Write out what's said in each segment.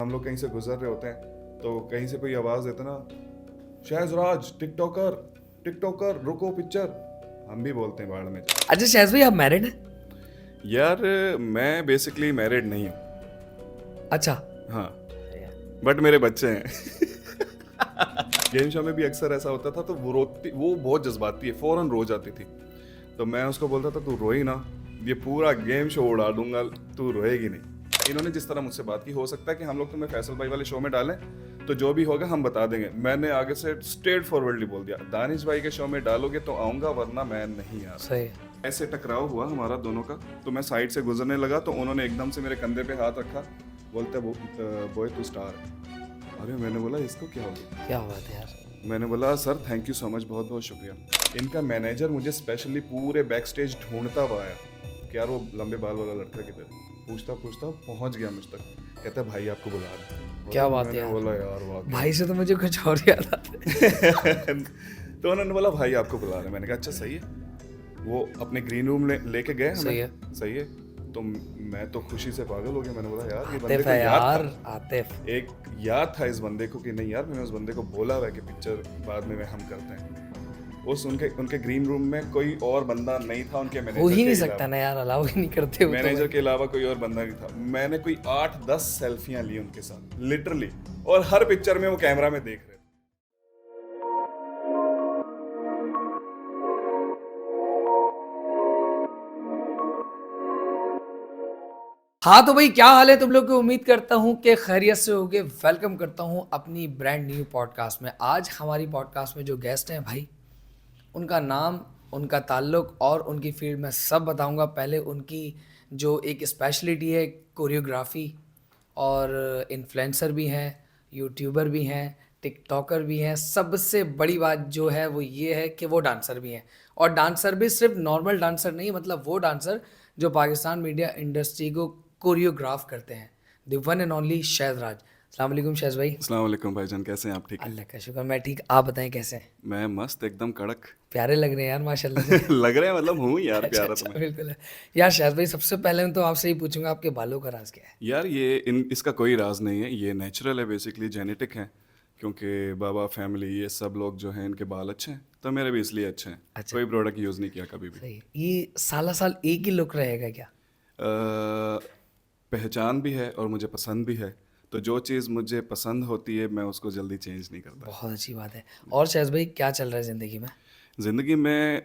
हम लोग कहीं से गुजर रहे होते हैं तो कहीं से कोई आवाज़ देता ना, शहजराज टिकटॉकर टिकटॉकर रुको पिक्चर, हम भी बोलते हैं बाढ़ में जा। अच्छा शहज भाई, आप मैरिड हैं? यार मैं बेसिकली मैरिड नहीं हूँ। अच्छा। हाँ, बट मेरे बच्चे हैं। गेम शो में भी अक्सर ऐसा होता था, तो वो बहुत जज्बाती है, फौरन रो जाती थी। तो मैं उसको बोलता था, तू रोई ना, ये पूरा गेम शो उड़ा दूंगा, तू रोएगी नहीं। इन्होंने जिस तरह मुझसे बात की, हो सकता है कि हम लोग तुम्हें फैसल भाई वाले शो में डालें, तो जो भी होगा हम बता देंगे। मैंने आगे से स्ट्रेट फॉरवर्डली बोल दिया, दानिश भाई के शो में डालोगे तो आऊंगा, वरना मैं नहीं आ रहा। सही। ऐसे टकराव हुआ हमारा दोनों का, तो मैं साइड से गुजरने लगा तो उन्होंने एकदम से मेरे कंधे पे हाथ रखा, बोलते बॉय तू स्टार है। अरे मैंने बोला इसको क्या हो गया? क्या बात है यार। मैंने बोला sir thank you so much, बहुत बहुत शुक्रिया। इनका मैनेजर मुझे स्पेशली पूरे बैक स्टेज ढूंढता हुआ आया कि यार वो लंबे बाल वाला लड़का किधर है। पूछता पूछता पहुंच गया मुझ तक, कहता है भाई आपको बुला रहे हैं। क्या बात है मैंने यार। बोला यार वाकई। भाई से तो मुझे कुछ और याद आता है। तो उन्होंने बोला भाई आपको बुला रहे हैं। मैंने कहा अच्छा सही है। वो अपने ग्रीन रूम लेके गए हमें। सही है। सही है। तो मैं तो खुशी से पागल हो गया। मैंने बोला यार ये बंदे आतिफ को है याद यार, था, आतिफ। एक याद था इस बंदे को कि नहीं यार मैंने उस बंदे को बोला हुआ है कि पिक्चर बाद में हम करते हैं। उस उनके ग्रीन रूम में कोई और बंदा नहीं था, उनके मैनेजर हो ही नहीं के सकता ना यार, अलाउ ही नहीं करते वो तो मैनेजर भाई। के अलावा कोई और बंदा नहीं था। मैंने कोई 8-10 सेल्फियां ली उनके साथ लिटरली, और हर पिक्चर में वो कैमरा में देख रहे थे। हाँ तो भाई, क्या हाल है तुम लोग की? उम्मीद करता हूँ कि खैरियत से होगे। वेलकम करता हूँ अपनी ब्रांड न्यू पॉडकास्ट में। आज हमारी पॉडकास्ट में जो गेस्ट हैं भाई, उनका नाम, उनका ताल्लुक और उनकी फील्ड में सब बताऊंगा। पहले उनकी जो एक स्पेशलिटी है, कोरियोग्राफी, और इन्फ्लुएंसर भी हैं, यूट्यूबर भी हैं, टिकटॉकर भी हैं। सबसे बड़ी बात जो है वो ये है कि वो डांसर भी हैं। और डांसर भी सिर्फ नॉर्मल डांसर नहीं, मतलब वो डांसर जो पाकिस्तान मीडिया इंडस्ट्री को कोरियोग्राफ करते हैं। The one and only Shahzraj. अस्सलाम वालेकुम शहज भाई। अस्सलाम वालेकुम भाईजान, कैसे हैं आप? ठीक हैं? अल्लाह का शुक्र, मैं ठीक। आप बताएं कैसे हैं? मैं मस्त, एकदम कड़क। प्यारे लग रहे हैं यार माशाल्लाह से। लग रहे हैं मतलब हूँ यार अच्छा प्यारा अच्छा, तुम्हें। बिल्कुल है। यार शायद भाई, सबसे पहले तो आपसे ही पूछूंगा, आपके बालों का राज क्या है? यार इसका कोई राज नहीं है, ये नेचुरल है, बेसिकली जेनेटिक है। क्योंकि बाबा फैमिली ये सब लोग जो हैं इनके बाल अच्छे हैं, तो मेरे भी इसलिए अच्छे हैं। अच्छा। कोई प्रोडक्ट यूज़ नहीं किया कभी भी। सही है। ये साला साल एक ही लुक रहेगा क्या? पहचान भी है और मुझे पसंद भी है, तो जो चीज़ मुझे पसंद होती है मैं उसको जल्दी चेंज नहीं करता। बहुत अच्छी बात है। और शायद भाई, क्या चल रहा है ज़िंदगी में? ज़िंदगी में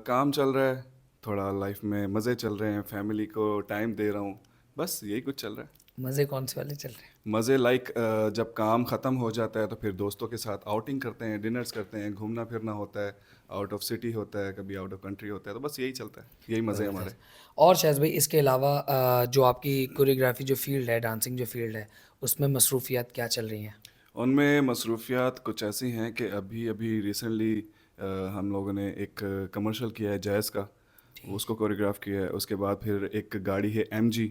काम चल रहा है, थोड़ा लाइफ में मज़े चल रहे हैं, फैमिली को टाइम दे रहा हूँ, बस यही कुछ चल रहा है। मज़े कौन से वाले चल रहे हैं? मज़े लाइक जब काम ख़त्म हो जाता है तो फिर दोस्तों के साथ आउटिंग करते हैं, डिनर्स करते हैं, घूमना फिरना होता है, आउट ऑफ सिटी होता है, कभी आउट ऑफ कंट्री होता है, तो बस यही चलता है, यही मज़े हमारे। और शायद भाई, इसके अलावा जो आपकी कोरियोग्राफी जो फील्ड है, डांसिंग जो फील्ड है, उसमें मसरूफियात क्या चल रही हैं? उनमें मसरूफियात कुछ ऐसी हैं कि अभी अभी रिसेंटली हम लोगों ने एक कमर्शियल किया है जैज़ का, उसको कोरियोग्राफ किया है। उसके बाद फिर एक गाड़ी है MG,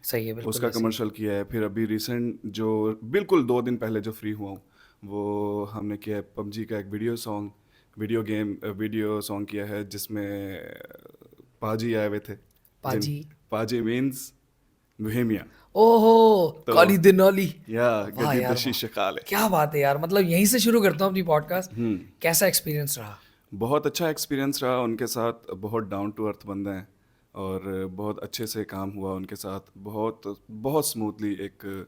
सही है, बिल्कुल उसका वैसे ही। कमर्शियल किया है। फिर अभी रिसेंट जो बिल्कुल 2 दिन पहले जो फ्री हुआ हूँ, वो हमने किया है PUBG का एक वीडियो सॉन्ग किया है, जिसमें पाजी आए हुए थे। जिन पाजी। पाजी मीन्स बोहेमिया। ओहो, तो काली दिनौली। या वाह गद्दी यार दशी वाह। शकाल है। क्या बात है यार, मतलब यहीं से शुरू करता हूँ अपनी पॉडकास्ट। कैसा एक्सपीरियंस रहा? बहुत अच्छा एक्सपीरियंस रहा उनके साथ, बहुत डाउन टू अर्थ बंदे हैं और बहुत अच्छे से काम हुआ उनके साथ, बहुत बहुत स्मूथली एक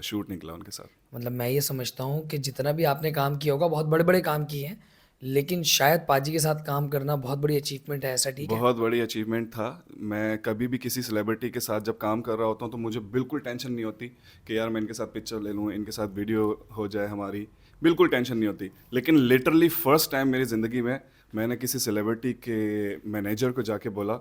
शूट निकला उनके साथ। मतलब मैं ये समझता हूँ कि जितना भी आपने काम किया होगा, बहुत बड़े बड़े काम किए हैं, लेकिन शायद पाजी के साथ काम करना बहुत बड़ी अचीवमेंट है। ऐसा ठीक है? बहुत बड़ी अचीवमेंट था। मैं कभी भी किसी सेलिब्रिटी के साथ जब काम कर रहा होता हूँ तो मुझे बिल्कुल टेंशन नहीं होती कि यार मैं इनके साथ पिक्चर ले लूँ, इनके साथ वीडियो हो जाए हमारी, बिल्कुल टेंशन नहीं होती। लेकिन लिटरली फर्स्ट टाइम मेरी ज़िंदगी में मैंने किसी सेलिब्रिटी के मैनेजर को जाके बोला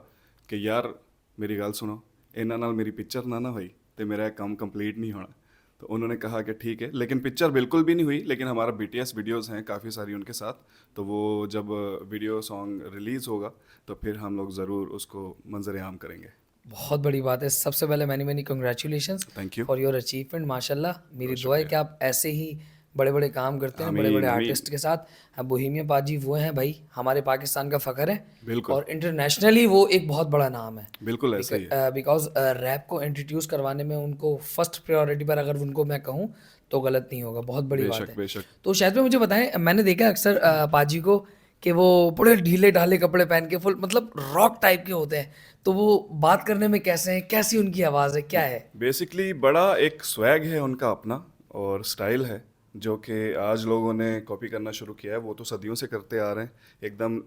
कि यार मेरी गल सुनो, इन्हां नाल मेरी पिक्चर ना होई तो मेरा काम कंप्लीट नहीं होना। तो उन्होंने कहा कि ठीक है, लेकिन पिक्चर बिल्कुल भी नहीं हुई, लेकिन हमारा BTS वीडियोस हैं काफ़ी सारी उनके साथ, तो वो जब वीडियो सॉन्ग रिलीज़ होगा तो फिर हम लोग ज़रूर उसको मंजर आम करेंगे। बहुत बड़ी बात है। सबसे पहले many many congratulations thank you. For your achievement. माशाल्लाह, मेरी बहुत दुआ है शुक्रिया। कि आप ऐसे ही बड़े बड़े काम करते हैं बड़े बड़े अमीन, आर्टिस्ट के साथ। बोहेमिया पाजी वो हैं भाई, हमारे पाकिस्तान का फ़ख्र है, बिल्कुल, और इंटरनेशनली वो एक बहुत बड़ा नाम है। बिल्कुल ऐसा ही है। बिकॉज रैप को इंट्रोड्यूस करवाने में उनको फर्स्ट प्रायोरिटी पर अगर उनको मैं कहूँ तो गलत नहीं होगा, बहुत बड़ी बात बेशक, है। बेशक। तो शायद में मुझे बताएं, मैंने देखा अक्सर पाजी को कि वो बड़े ढीले ढाले कपड़े पहन के फुल मतलब रॉक टाइप के होते हैं, तो वो बात करने में कैसे हैं, कैसी उनकी आवाज़ है, क्या है? बेसिकली बड़ा एक स्वैग है उनका अपना, और स्टाइल है जो कि आज लोगों ने कॉपी करना शुरू किया है। वो तो सदियों से करते आ रहे हैं, एकदम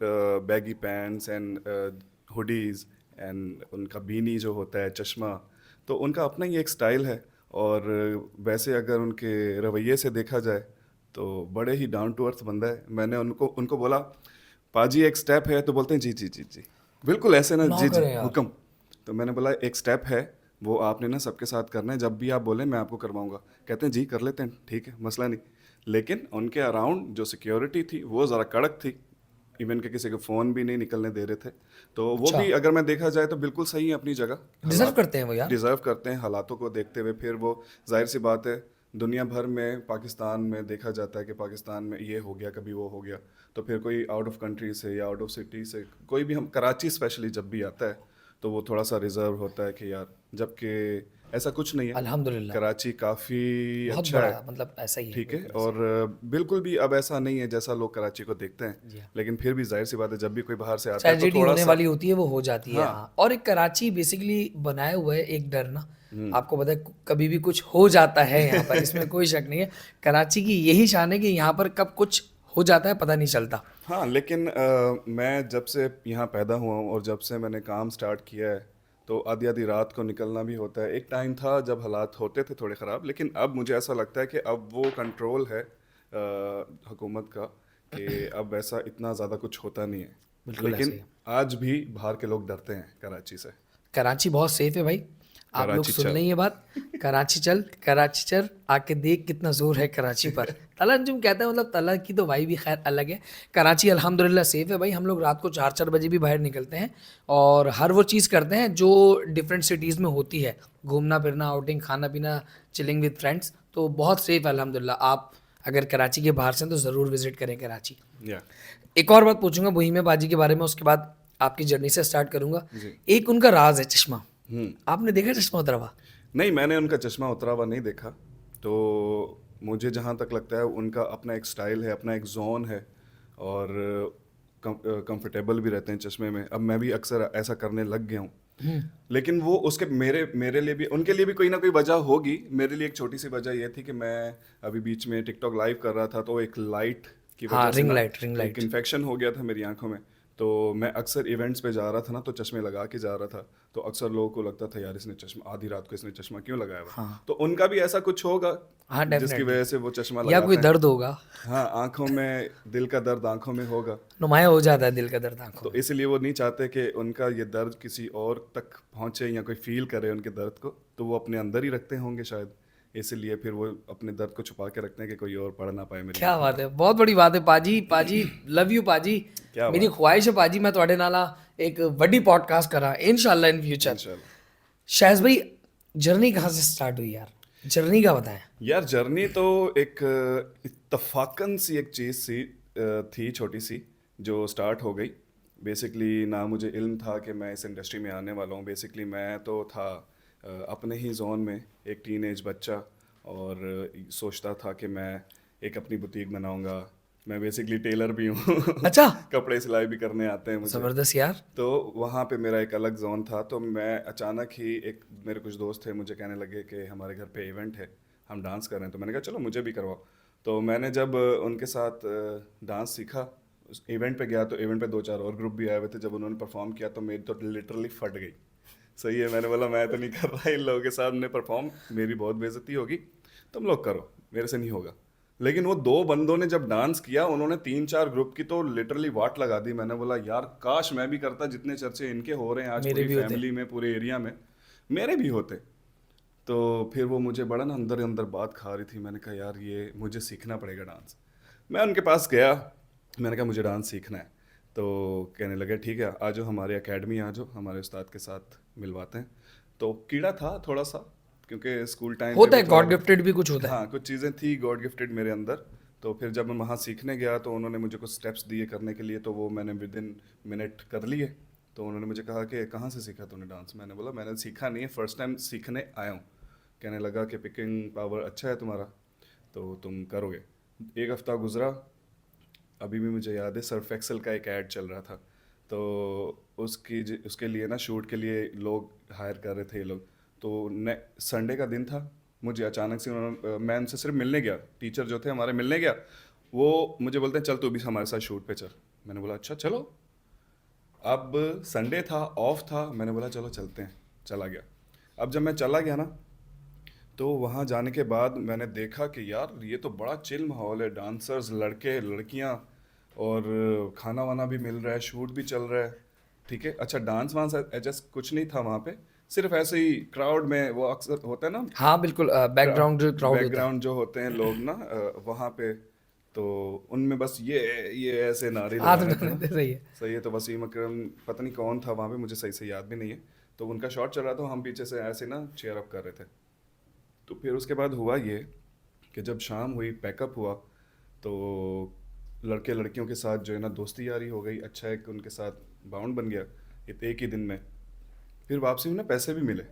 baggy pants and hoodies and उनका बीनी जो होता है, चश्मा, तो उनका अपना ही एक स्टाइल है। और वैसे अगर उनके रवैये से देखा जाए तो बड़े ही डाउन टू अर्थ बंदा है। मैंने उनको उनको बोला, पाजी एक स्टेप है, तो बोलते हैं जी जी जी जी, बिल्कुल ऐसे ना, ना जी जी करें यार। हुक्म। तो मैंने बोला एक स्टेप है, वो आपने ना सबके साथ करना है, जब भी आप बोलें मैं आपको करवाऊंगा। कहते हैं जी कर लेते हैं, ठीक है, मसला नहीं। लेकिन उनके अराउंड जो सिक्योरिटी थी वो ज़रा कड़क थी, इवन के किसी के फ़ोन भी नहीं निकलने दे रहे थे। तो वो अच्छा, भी अगर मैं देखा जाए तो बिल्कुल सही है अपनी जगह। डिजर्व हालात करते हैं वो यार। डिज़र्व करते हैं, हालातों को देखते हुए। फिर वो जाहिर सी बात है, दुनिया भर में पाकिस्तान में देखा जाता है कि पाकिस्तान में ये हो गया, कभी वो हो गया, तो फिर कोई आउट ऑफ कंट्री से या आउट ऑफ सिटी से कोई भी, हम कराची स्पेशली जब भी आता है तो वो थोड़ा सा रिजर्व होता है कि यार, जबकि ऐसा कुछ नहीं है। अल्हम्दुलिल्लाह, कराची काफ़ी बहुत अच्छा बड़ा है, मतलब ऐसा ही है, ठीक है। बिल्कुल ऐसा और बिल्कुल भी अब ऐसा नहीं है जैसा लोग कराची को देखते हैं। ही। जी हाँ। लेकिन फिर भी जाहिर सी बात है, जब भी कोई बाहर से आता है तो ट्रेजेडी थोड़ा होने सा, वाली होती है वो हो जाती है, हाँ। हाँ। और एक कराची बेसिकली बनाया हुआ है एक डर ना, आपको पता है कभी भी कुछ हो जाता है यहाँ पर, इसमें कोई शक नहीं है। कराची की यही शान है कि यहाँ पर कब कुछ हो जाता है पता नहीं चलता। हाँ, लेकिन मैं जब से यहाँ पैदा हुआ हूँ और जब से मैंने काम स्टार्ट किया है, तो आधी आधी रात को निकलना भी होता है। एक टाइम था जब हालात होते थे थोड़े ख़राब, लेकिन अब मुझे ऐसा लगता है कि अब वो कंट्रोल है हुकूमत का, कि अब ऐसा इतना ज़्यादा कुछ होता नहीं है। बिल्कुल ऐसे लेकिन ही है। आज भी बाहर के लोग डरते हैं कराची से। कराची बहुत सेफ है भाई, आप लोग कराची सुन चल। लें ये बात। कराची चल, आके देख कितना जोर है कराची पर। तला अंजुम कहता है, मतलब तला की तो भाई भी खैर अलग है। कराची अल्हम्दुलिल्लाह सेफ है भाई, हम लोग रात को 4-4 बजे भी बाहर निकलते हैं और हर वो चीज़ करते हैं जो डिफरेंट सिटीज़ में होती है, घूमना फिरना, आउटिंग, खाना पीना, चिलिंग विद फ्रेंड्स, तो बहुत सेफ है अल्हम्दुलिल्लाह। आप अगर कराची के बाहर से हैं तो ज़रूर विजिट करें कराची। या एक और बात पूछूंगा बोहिमिया बाजी के बारे में, उसके बाद आपकी जर्नी से स्टार्ट करूंगा। जी। एक उनका राज है चश्मा, आपने देखा चश्मा उतरा हुआ? नहीं, मैंने उनका चश्मा उतरा हुआ नहीं देखा। तो मुझे जहाँ तक लगता है उनका अपना एक स्टाइल है, अपना एक जोन है, और कंफर्टेबल भी रहते हैं चश्मे में। अब मैं भी अक्सर ऐसा करने लग गया हूँ। लेकिन वो उसके मेरे मेरे लिए भी, उनके लिए भी कोई ना कोई वजह होगी। मेरे लिए एक छोटी सी वजह ये थी कि मैं अभी बीच में टिकटॉक लाइव कर रहा था, तो एक लाइट की हाँ, वजह से रिंग ना लाइट, रिंग एक लाइट। इन्फेक्शन हो गया था मेरी आंखों में। तो मैं अक्सर इवेंट्स पे जा रहा था ना, तो चश्मे लगा के जा रहा था, तो अक्सर लोगों को लगता था यार इसने चश्मा, आधी रात को इसने चश्मा क्यों लगाया हुआ। हाँ तो उनका भी ऐसा कुछ होगा हाँ, जिसकी डेफिनेटली। वजह से वो चश्मा या कोई लगाते हैं। दर्द होगा, हाँ, आंखों में, दिल का दर्द आंखों में होगा। नुमाया हो जाता है दिल का दर्द आंखों तो में। इसलिए वो नहीं चाहते कि उनका ये दर्द किसी और तक पहुंचे या कोई फील करे उनके दर्द को, तो वो अपने अंदर ही रखते होंगे शायद। इसलिए फिर वो अपने दर्द को छुपा के रखते हैं कि कोई और पढ़ ना पाए मेरी क्या आंखों बात है, बहुत बड़ी बात है पाजी। पाजी लव यू पाजी। क्या मेरी बात ख्वाहिश है पाजी मैं ਤੁਹਾਡੇ ਨਾਲ एक बड़ी पॉडकास्ट करा इंशाल्लाह इन है, फ्यूचर। इंशाल्लाह। शायज भाई, जर्नी कहाँ से स्टार्ट हुई यार, जर्नी का बताएं। यार जर्नी तो एक इत्तफाकन सी एक चीज़ सी थी, छोटी सी, जो स्टार्ट हो गई। बेसिकली ना मुझे इल्म था कि मैं इस इंडस्ट्री में आने वाला हूँ। बेसिकली मैं तो था अपने ही जोन में एक टीनेज बच्चा, और सोचता था कि मैं एक अपनी बुटीक बनाऊंगा। मैं बेसिकली टेलर भी हूँ। अच्छा, कपड़े सिलाई भी करने आते हैं मुझे। जबरदस्त यार। तो वहाँ पे मेरा एक अलग जोन था। तो मैं अचानक ही, एक मेरे कुछ दोस्त थे, मुझे कहने लगे कि हमारे घर पे इवेंट है, हम डांस कर रहे हैं। तो मैंने कहा चलो मुझे भी करवाओ। तो मैंने जब उनके साथ डांस सीखा, उस इवेंट पे गया, तो इवेंट पे 2-4 और ग्रुप भी आए हुए थे। जब उन्होंने परफॉर्म किया तो मेरी तो लिटरली फट गई। सही है, मैंने बोला मैं तो नहीं कर रहा इन लोगों के सामने परफॉर्म, मेरी बहुत बेइज्जती होगी, तुम लोग करो, मेरे से नहीं होगा। लेकिन वो 2 बंदों ने जब डांस किया, उन्होंने 3-4 ग्रुप की तो लिटरली वाट लगा दी। मैंने बोला यार काश मैं भी करता, जितने चर्चे इनके हो रहे हैं आज मेरे पूरी भी होते। फैमिली में, पूरे एरिया में, मेरे भी होते। तो फिर वो मुझे बड़ा ना अंदर अंदर बात खा रही थी। मैंने कहा यार ये मुझे सीखना पड़ेगा डांस। मैं उनके पास गया, मैंने कहा मुझे डांस सीखना है। तो कहने लगे ठीक है आ जाओ हमारे एकेडमी, आ जाओ हमारे उस्ताद के साथ मिलवाते हैं। तो कीड़ा था थोड़ा सा, क्योंकि स्कूल टाइम पे होता भी है, थोड़ा गॉड गिफ्टेड भी कुछ होता है। हाँ, कुछ चीज़ें थी गॉड गिफ्टेड मेरे अंदर। तो फिर जब मैं वहाँ सीखने गया तो उन्होंने मुझे कुछ स्टेप्स दिए करने के लिए, तो वो मैंने विद इन मिनट कर लिए। तो उन्होंने मुझे कहा कि कहाँ से सीखा तूने डांस? मैंने बोला मैंने सीखा नहीं है, फर्स्ट टाइम सीखने आया हूँ। कहने लगा कि पिकिंग पावर अच्छा है तुम्हारा, तो तुम करोगे। एक हफ्ता गुजरा, अभी भी मुझे याद है सर्फ एक्सेल का एक ऐड चल रहा था। तो उसके लिए ना शूट के लिए लोग हायर कर रहे थे ये लोग। तो ने संडे का दिन था, मुझे अचानक से मैं उनसे सिर्फ मिलने गया, टीचर जो थे हमारे मिलने गया। वो मुझे बोलते हैं चल तू भी हमारे साथ शूट पे चल। मैंने बोला अच्छा चलो। अब संडे था, ऑफ था, मैंने बोला चलो चलते हैं। चला गया। अब जब मैं चला गया ना, तो वहाँ जाने के बाद मैंने देखा कि यार ये तो बड़ा चिल माहौल है, डांसर्स लड़के लड़कियाँ, और खाना वाना भी मिल रहा है, शूट भी चल रहा है। ठीक है, अच्छा डांस वांस जस्ट कुछ नहीं था वहाँ पे, सिर्फ ऐसे ही क्राउड में वो अक्सर होता है ना, हाँ बिल्कुल, बैकग्राउंड जो क्राउड होता है। बैकग्राउंड जो होते हैं लोग ना वहाँ पे, तो उनमें बस ये ऐसे नारे हाँ लगा तो रहे थे ना। सही है। सही है, तो वसीम अकरम पता नहीं कौन था वहाँ पे, मुझे सही से याद भी नहीं है। तो उनका शॉट चल रहा था, हम पीछे से ऐसे ना चेयर अप कर रहे थे। तो फिर उसके बाद हुआ ये कि जब शाम हुई, पैकअप हुआ, तो लड़के लड़कियों के साथ जो है ना दोस्ती यारी हो गई, अच्छा है कि उनके साथ बाउंड बन गया एक ही दिन में। फिर वापसी में ना पैसे भी मिले,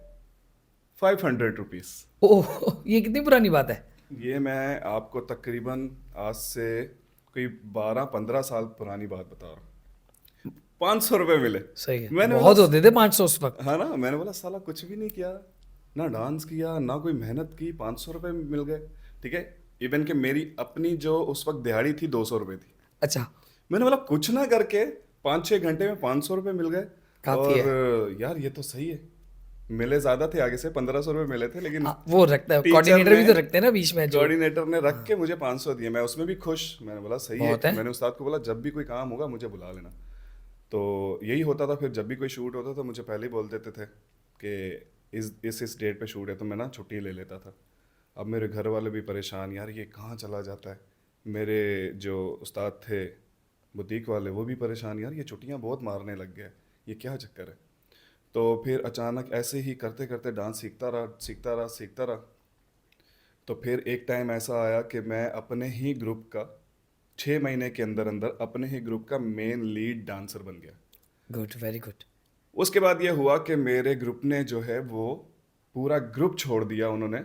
500 रुपीज़। ओह, ये कितनी पुरानी बात है। ये मैं आपको तकरीबन आज से कोई 12-15 साल पुरानी बात बता रहा हूँ। 500 रुपये मिले। सही है, मैंने बोला बहुत होते थे 500 उस वक्त। हाँ ना, मैंने बोला साला कुछ भी नहीं किया, ना डांस किया ना कोई मेहनत की, 500 रुपये मिल गए। ठीक है, इवन कि मेरी अपनी जो उस वक्त दिहाड़ी थी 200 रुपये थी। अच्छा, मैंने बोला कुछ ना करके 5-6 घंटे में 500 रुपये मिल गए। काफी है। और यार ये तो सही है। मिले ज़्यादा थे, आगे से 1500 रुपये मिले थे, लेकिन वो रखता है, टीचर कोऑर्डिनेटर ने भी तो रखते हैं ना बीच में जो। कोऑर्डिनेटर ने रख के हाँ, मुझे 500 दिए, मैं उसमें भी खुश। मैंने बोला सही है। बहुत है। मैंने उस्ताद को बोला जब भी कोई काम होगा मुझे बुला लेना। तो यही होता था, फिर जब भी कोई शूट होता था मुझे पहले ही बोल देते थे कि इस डेट पे शूट है, तो मैं ना छुट्टी ले लेता था। अब मेरे घर वाले भी परेशान, यार ये कहाँ चला जाता है। मेरे जो उस्ताद थे बुटीक वाले, वो भी परेशान, यार ये छुट्टियाँ बहुत मारने लग गया है, ये क्या चक्कर है। तो फिर अचानक ऐसे ही करते करते डांस सीखता रहा सीखता रहा सीखता रहा। तो फिर एक टाइम ऐसा आया कि मैं अपने ही ग्रुप का 6 महीने के अंदर अंदर अपने ही ग्रुप का मेन लीड डांसर बन गया। Good, very good. उसके बाद ये हुआ कि मेरे ग्रुप ने जो है वो पूरा ग्रुप छोड़ दिया उन्होंने,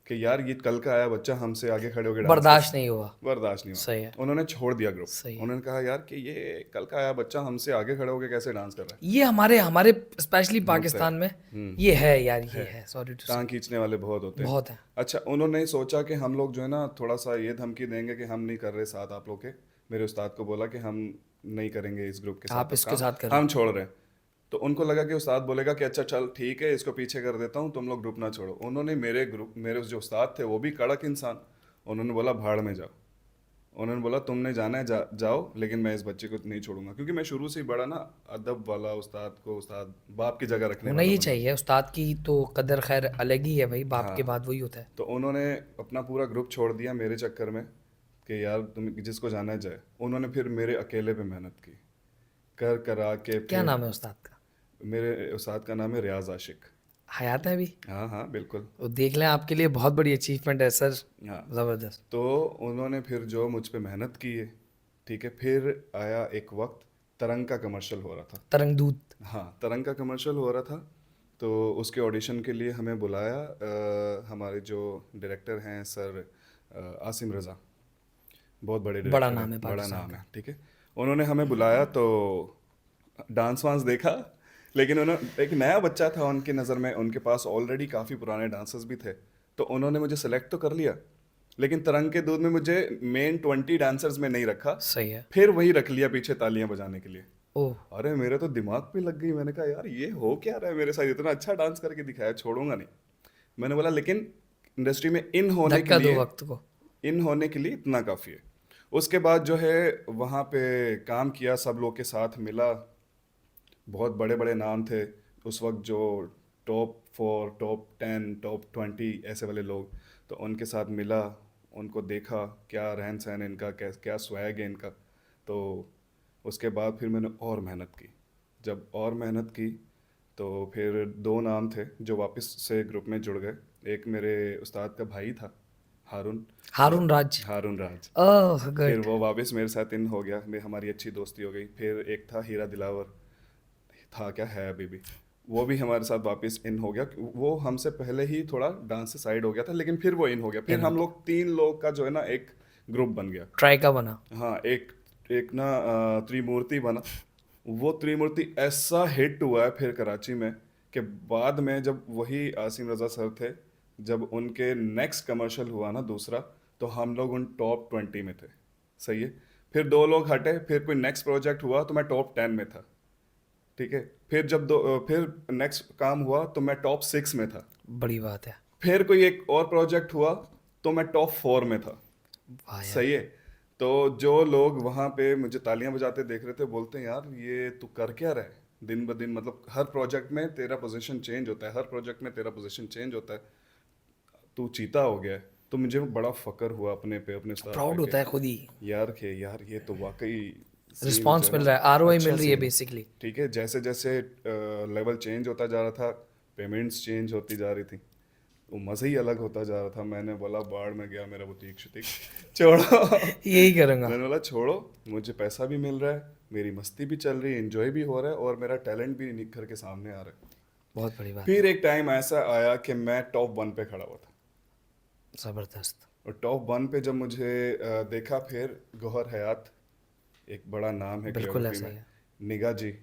कि यार ये कल का आया बच्चा हमसे आगे खड़े होकर डांस बर्दाश्त कर। नहीं हुआ। बर्दाश्त नहीं सही है। हुआ, उन्होंने छोड़ दिया ग्रुप। सही है। उन्होंने कहा यार कि ये कल का आया बच्चा हमसे आगे खड़े होकर कैसे डांस कर रहा ये हमारे हमारे स्पेशली है। होता है। पाकिस्तान में ये है यार, ये है। है, सॉरी टू से। टांग खींचने वाले बहुत होते हैं। बहुत है। अच्छा, उन्होंने सोचा कि हम लोग जो है ना थोड़ा सा ये धमकी देंगे कि हम नहीं कर रहे साथ आप लोग के। मेरे उस्ताद को बोला कि हम नहीं करेंगे इस ग्रुप के साथ आप अब इसके काम, साथ करो। हम छोड़ रहे हैं। तो उनको लगा कि उस्ताद बोलेगा कि अच्छा चल ठीक है, इसको पीछे कर देता हूँ, तुम लोग ग्रुप ना छोड़ो। उन्होंने मेरे जो उस्ताद थे वो भी कड़क इंसान, उन्होंने बोला भाड़ में जाओ। उन्होंने बोला तुमने जाना है जाओ, लेकिन मैं इस बच्चे को नहीं छोड़ूंगा, क्योंकि मैं शुरू से ही बड़ा ना अदब वाला, उस्ताद को उस्ताद बाप की जगह रखने होना वाला ही बंदा। चाहिए, उस्ताद की तो कदर खैर अलग ही है भाई, बाप के हाँ, बाद वही होता है। तो उन्होंने अपना पूरा ग्रुप छोड़ दिया मेरे चक्कर में, कि यार तुम जिसको जाना है जाए। उन्होंने फिर मेरे अकेले पे मेहनत की, कर करा के क्या फिर। नाम है उस्ताद का? मेरे उस्ताद का नाम है रियाज आशिक। हयात है अभी? हाँ हाँ बिल्कुल। वो देख लें, आपके लिए बहुत बड़ी अचीवमेंट है सर। हाँ, ज़बरदस्त। तो उन्होंने फिर जो मुझ पे मेहनत की है, ठीक है। फिर आया एक वक्त, तरंग का कमर्शियल हो रहा था। तरंग दूत। हाँ, तरंग का कमर्शियल हो रहा था। तो उसके ऑडिशन के लिए हमें बुलाया, हमारे जो डायरेक्टर हैं सर आसिम रज़ा, बहुत बड़े बड़ा डायरेक्टर हैं, नाम है बड़ा पाकिस्तान नाम का। है। ठीक है, उन्होंने हमें बुलाया तो डांस वांस देखा। लेकिन उन्होंने, एक नया बच्चा था उनकी नज़र में, उनके पास ऑलरेडी काफ़ी पुराने डांसर्स भी थे। तो उन्होंने मुझे सेलेक्ट तो कर लिया, लेकिन तरंग के दूध में मुझे मेन 20 डांसर्स में नहीं रखा। सही है। फिर वही रख लिया पीछे तालियां बजाने के लिए। ओह। अरे मेरे तो दिमाग पे लग गई, मैंने कहा यार ये हो क्या रहा है मेरे साथ, इतना अच्छा डांस करके दिखाया, छोड़ूंगा नहीं। मैंने बोला लेकिन इंडस्ट्री में धक्का दो वक्त को। इन होने के लिए इतना काफ़ी है। उसके बाद जो है वहाँ पे काम किया, सब लोग के साथ मिला, बहुत बड़े बड़े नाम थे उस वक्त, जो टॉप 4 टॉप 10 टॉप 20 ऐसे वाले लोग। तो उनके साथ मिला, उनको देखा, क्या रहन सहन इनका, क्या क्या स्वैग है इनका। तो उसके बाद फिर मैंने और मेहनत की। जब और मेहनत की तो फिर 2 नाम थे जो वापस से ग्रुप में जुड़ गए। एक मेरे उस्ताद का भाई था, हारून हारून राज। हारून राज। ओह फिर गुड। वो वापस मेरे साथ इन हो गया, हमारी अच्छी दोस्ती हो गई। फिर एक था हीरा दिलावर, था क्या, है अभी भी, वो भी हमारे साथ वापस इन हो गया। वो हमसे पहले ही थोड़ा डांस से साइड हो गया था, लेकिन फिर वो इन हो गया। फिर हम लोग 3 लोग का जो है ना एक ग्रुप बन गया। ट्राई का बना। हाँ, एक एक ना त्रिमूर्ति बना। वो त्रिमूर्ति ऐसा हिट हुआ है फिर कराची में कि बाद में जब वही आसिम रजा सर थे, जब उनके नेक्स्ट कमर्शियल हुआ ना दूसरा, तो हम लोग उन टॉप 20 में थे। सही है। फिर 2 लोग हटे, फिर कोई नेक्स्ट प्रोजेक्ट हुआ तो मैं टॉप 10 में था। ठीक है। फिर नेक्स्ट काम हुआ तो मैं टॉप 6 में था। बड़ी बात है। फिर कोई एक और प्रोजेक्ट हुआ तो मैं टॉप 4 में था। वाह यार। सही है। तो जो लोग वहां पे मुझे तालियां बजाते देख रहे थे, बोलते हैं यार ये तू कर क्या रहा है दिन ब दिन, मतलब हर प्रोजेक्ट में तेरा पोजीशन चेंज होता है, हर प्रोजेक्ट में तेरा पोजीशन चेंज होता है, तू चीता हो गया है। तो मुझे बड़ा फकर हुआ अपने पे, अपने साथ पे प्राउड के होता है खुद ही। यार ये तो वाकई सीन जो रिस्पॉन्स है मिल ना रहा है, आरओआई मिल अच्छा रही है सीन है। बेसिकली। ठीक है। जैसे जैसे लेवल चेंज होता जा रहा था, पेमेंट्स चेंज होती जा रही थी, वो मज़ा ही अलग होता जा रहा था। मैंने बोला बाढ़ में गया मेरा बुटीक शुटीक, छोड़ो। यही करूँगा। मैंने बोला छोड़ो, मुझे पैसा भी मिल रहा है, मेरी मस्ती भी चल रही है, एंजॉय भी हो रहा है, और मेरा टैलेंट भी निखर के सामने आ रहा है। बहुत बड़ी बात फिर है। एक टाइम ऐसा आया कि मैं टॉप 1 पे खड़ा हुआ था। ज़बरदस्त। और टॉप 1 पे जब मुझे देखा, फिर गौहर हयात, एक बड़ा नाम है बिल्कुल कोरियोग्राफी ऐसा में, ही है। निगा जी,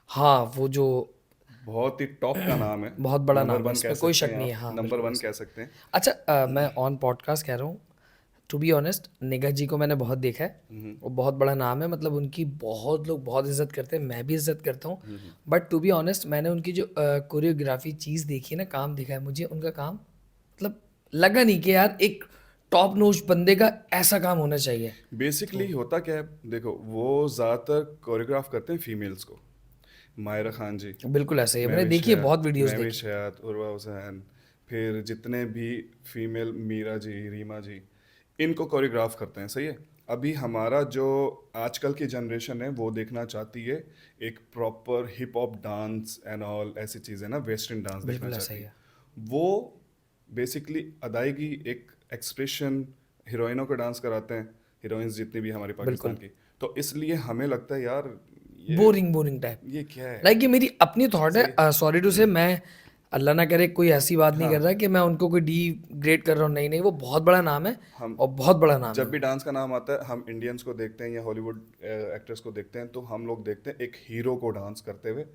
हाँ वो जो बहुत ही टॉप का नाम है। बहुत बड़ा नंबर नाम है, वन कह इसमें कोई सकते शक हैं नहीं है। आप, हाँ नंबर बिल्कुल 1 ऐसा। कह सकते हैं। अच्छा मैं ऑन पॉडकास्ट कह रहा हूँ, टू बी ऑनेस्ट निगा जी को मैंने बहुत देखा है। वो बहुत बड़ा नाम है, मतलब उनकी बहुत लोग बहुत इज्जत करते हैं, मैं भी इज्जत करता हूँ। बट टू बी ऑनेस्ट मैंने उनकी जो कोरियोग्राफी चीज़ देखी है ना, काम देखा है, मुझे उनका काम मतलब लगा नहीं कि यार एक टॉप नोच बंदे का ऐसा काम होना चाहिए। बेसिकली होता क्या है, देखो वो ज़्यादातर कोरियोग्राफ करते हैं फीमेल्स को। मायरा खान जी, बिल्कुल ऐसा ही है, मैंने महविश देखी है, बहुत हयात, वीडियोस देखी। उर्वा हुसैन, फिर जितने भी फीमेल, मीरा जी, रीमा जी, इनको कोरियोग्राफ करते हैं। सही है। अभी हमारा जो आजकल की जनरेशन है वो देखना चाहती है एक proper hip hop dance and all, ऐसी चीज़ें ना, वेस्टर्न डांस देखना बिल्कुल ऐसा चाहती ही है। है। वो बेसिकली अदायगी, एक एक्सप्रेशन, हीरोइनों को डांस कराते हैं, हीरोइंस जितनी भी हमारी पाकिस्तान बिल्कुल की। तो इसलिए हमें लगता है यार ये बोरिंग बोरिंग टाइप। ये क्या है। लाइक ये मेरी अपनी थॉट सही। है, सॉरी टू से, मैं अल्लाह ना करे कोई ऐसी बात नहीं कर हाँ। रहा कि मैं उनको कोई डी ग्रेड कर रहा हूँ, नहीं नहीं, वो बहुत बड़ा नाम है हम और बहुत बड़ा नाम है जब भी वो। डांस का नाम आता है, हम इंडियंस को देखते हैं या हॉलीवुड एक्ट्रेस को देखते हैं, तो हम लोग देखते हैं एक हीरो को डांस करते हुए।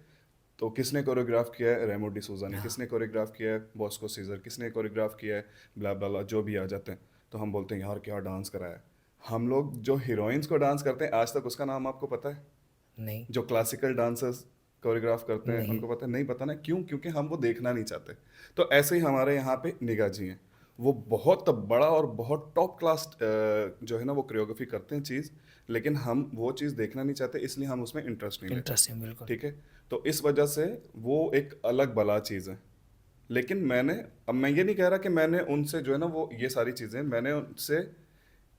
तो किसने कोरियोग्राफ किया है, रेमो डिसूजा ने, किसने कोरियोग्राफ किया है, बॉस्को सीजर, किसने कोरियोग्राफ किया है, ब्ला ब्ला ब्ला, जो भी आ जाते हैं। तो हम बोलते हैं यार क्या डांस कराया है। हम लोग जो हीरोइंस को डांस करते हैं, आज तक उसका नाम आपको पता है? नहीं जो क्लासिकल डांसर्स कोरियोग्राफ करते हैं नहीं। उनको पता नहीं, पता ना क्यों, क्योंकि हम वो देखना नहीं चाहते। तो ऐसे ही हमारे यहाँ पे निगाह जी हैं, वो बहुत बड़ा और बहुत टॉप क्लास जो है ना वो कोरियोग्राफी करते हैं चीज़, लेकिन हम वो चीज़ देखना नहीं चाहते, इसलिए हम उसमें इंटरेस्ट नहीं लेते। इंटरेस्टिंग बिल्कुल। ठीक है। तो इस वजह से वो एक अलग बला चीज़ है। लेकिन अब मैं ये नहीं कह रहा कि मैंने उनसे जो है ना वो ये सारी चीज़ें, मैंने उनसे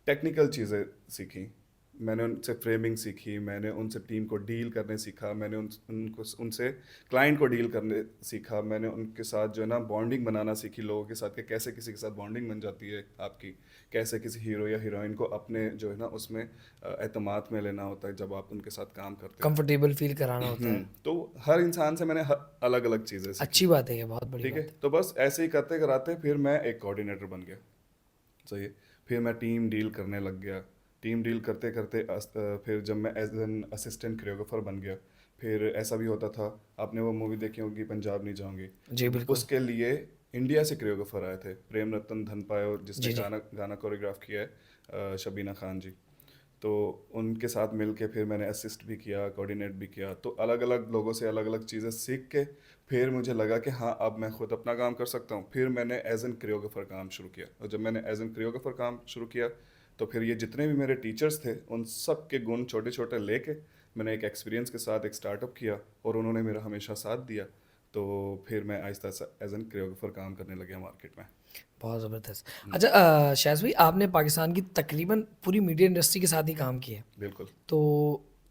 टेक्निकल चीज़ें सीखी, मैंने उनसे फ्रेमिंग सीखी, मैंने उनसे टीम को डील करने सीखा, मैंने उनसे क्लाइंट को डील करने सीखा, मैंने उनके साथ जो है ना बॉन्डिंग बनाना सीखी लोगों के साथ, कि कैसे किसी के साथ बॉन्डिंग बन जाती है आपकी, कैसे किसी हीरो या हीरोइन को अपने जो है ना उसमें एतमाद में लेना होता है जब आप उनके साथ काम करते हो। कंफर्टेबल फील कराना होता है। तो हर इंसान से मैंने अलग अलग चीज़ें सीखी। अच्छी बात है, ये बहुत बड़ी ठीक है। बात है। तो बस ऐसे ही करते कराते फिर मैं एक कोऑर्डिनेटर बन गया। सही है। फिर मैं टीम डील करने लग गया। टीम डील करते करते फिर जब मैं एज एन असिस्टेंट कोरियोग्राफर बन गया, फिर ऐसा भी होता था, आपने वो मूवी देखी होगी पंजाब नहीं जाऊंगी, जी बिल्कुल। उसके लिए इंडिया से कोरियोग्राफर आए थे, प्रेम रतन धनपाय, और जिसने जी जी। गाना कोरियोग्राफ किया है शबीना खान जी। तो उनके साथ मिल के फिर मैंने असिस्ट भी किया, कोऑर्डिनेट भी किया। तो अलग अलग लोगों से अलग अलग चीज़ें सीख के फिर मुझे लगा कि हाँ अब मैं खुद अपना काम कर सकता हूँ। फिर मैंने एज एन कोरियोग्राफर काम शुरू किया, और जब मैंने एज एन कोरियोग्राफर काम शुरू किया, तो फिर ये जितने भी मेरे टीचर्स थे उन सब के गुण छोटे छोटे लेके मैंने एक एक्सपीरियंस के साथ एक स्टार्टअप किया, और उन्होंने मेरा हमेशा साथ दिया। तो फिर मैं Aahista Aahista as an choreographer काम करने लगा मार्केट में। बहुत ज़बरदस्त। अच्छा शायद भाई, आपने पाकिस्तान की तकरीबन पूरी मीडिया इंडस्ट्री के साथ ही काम किया है, बिल्कुल। तो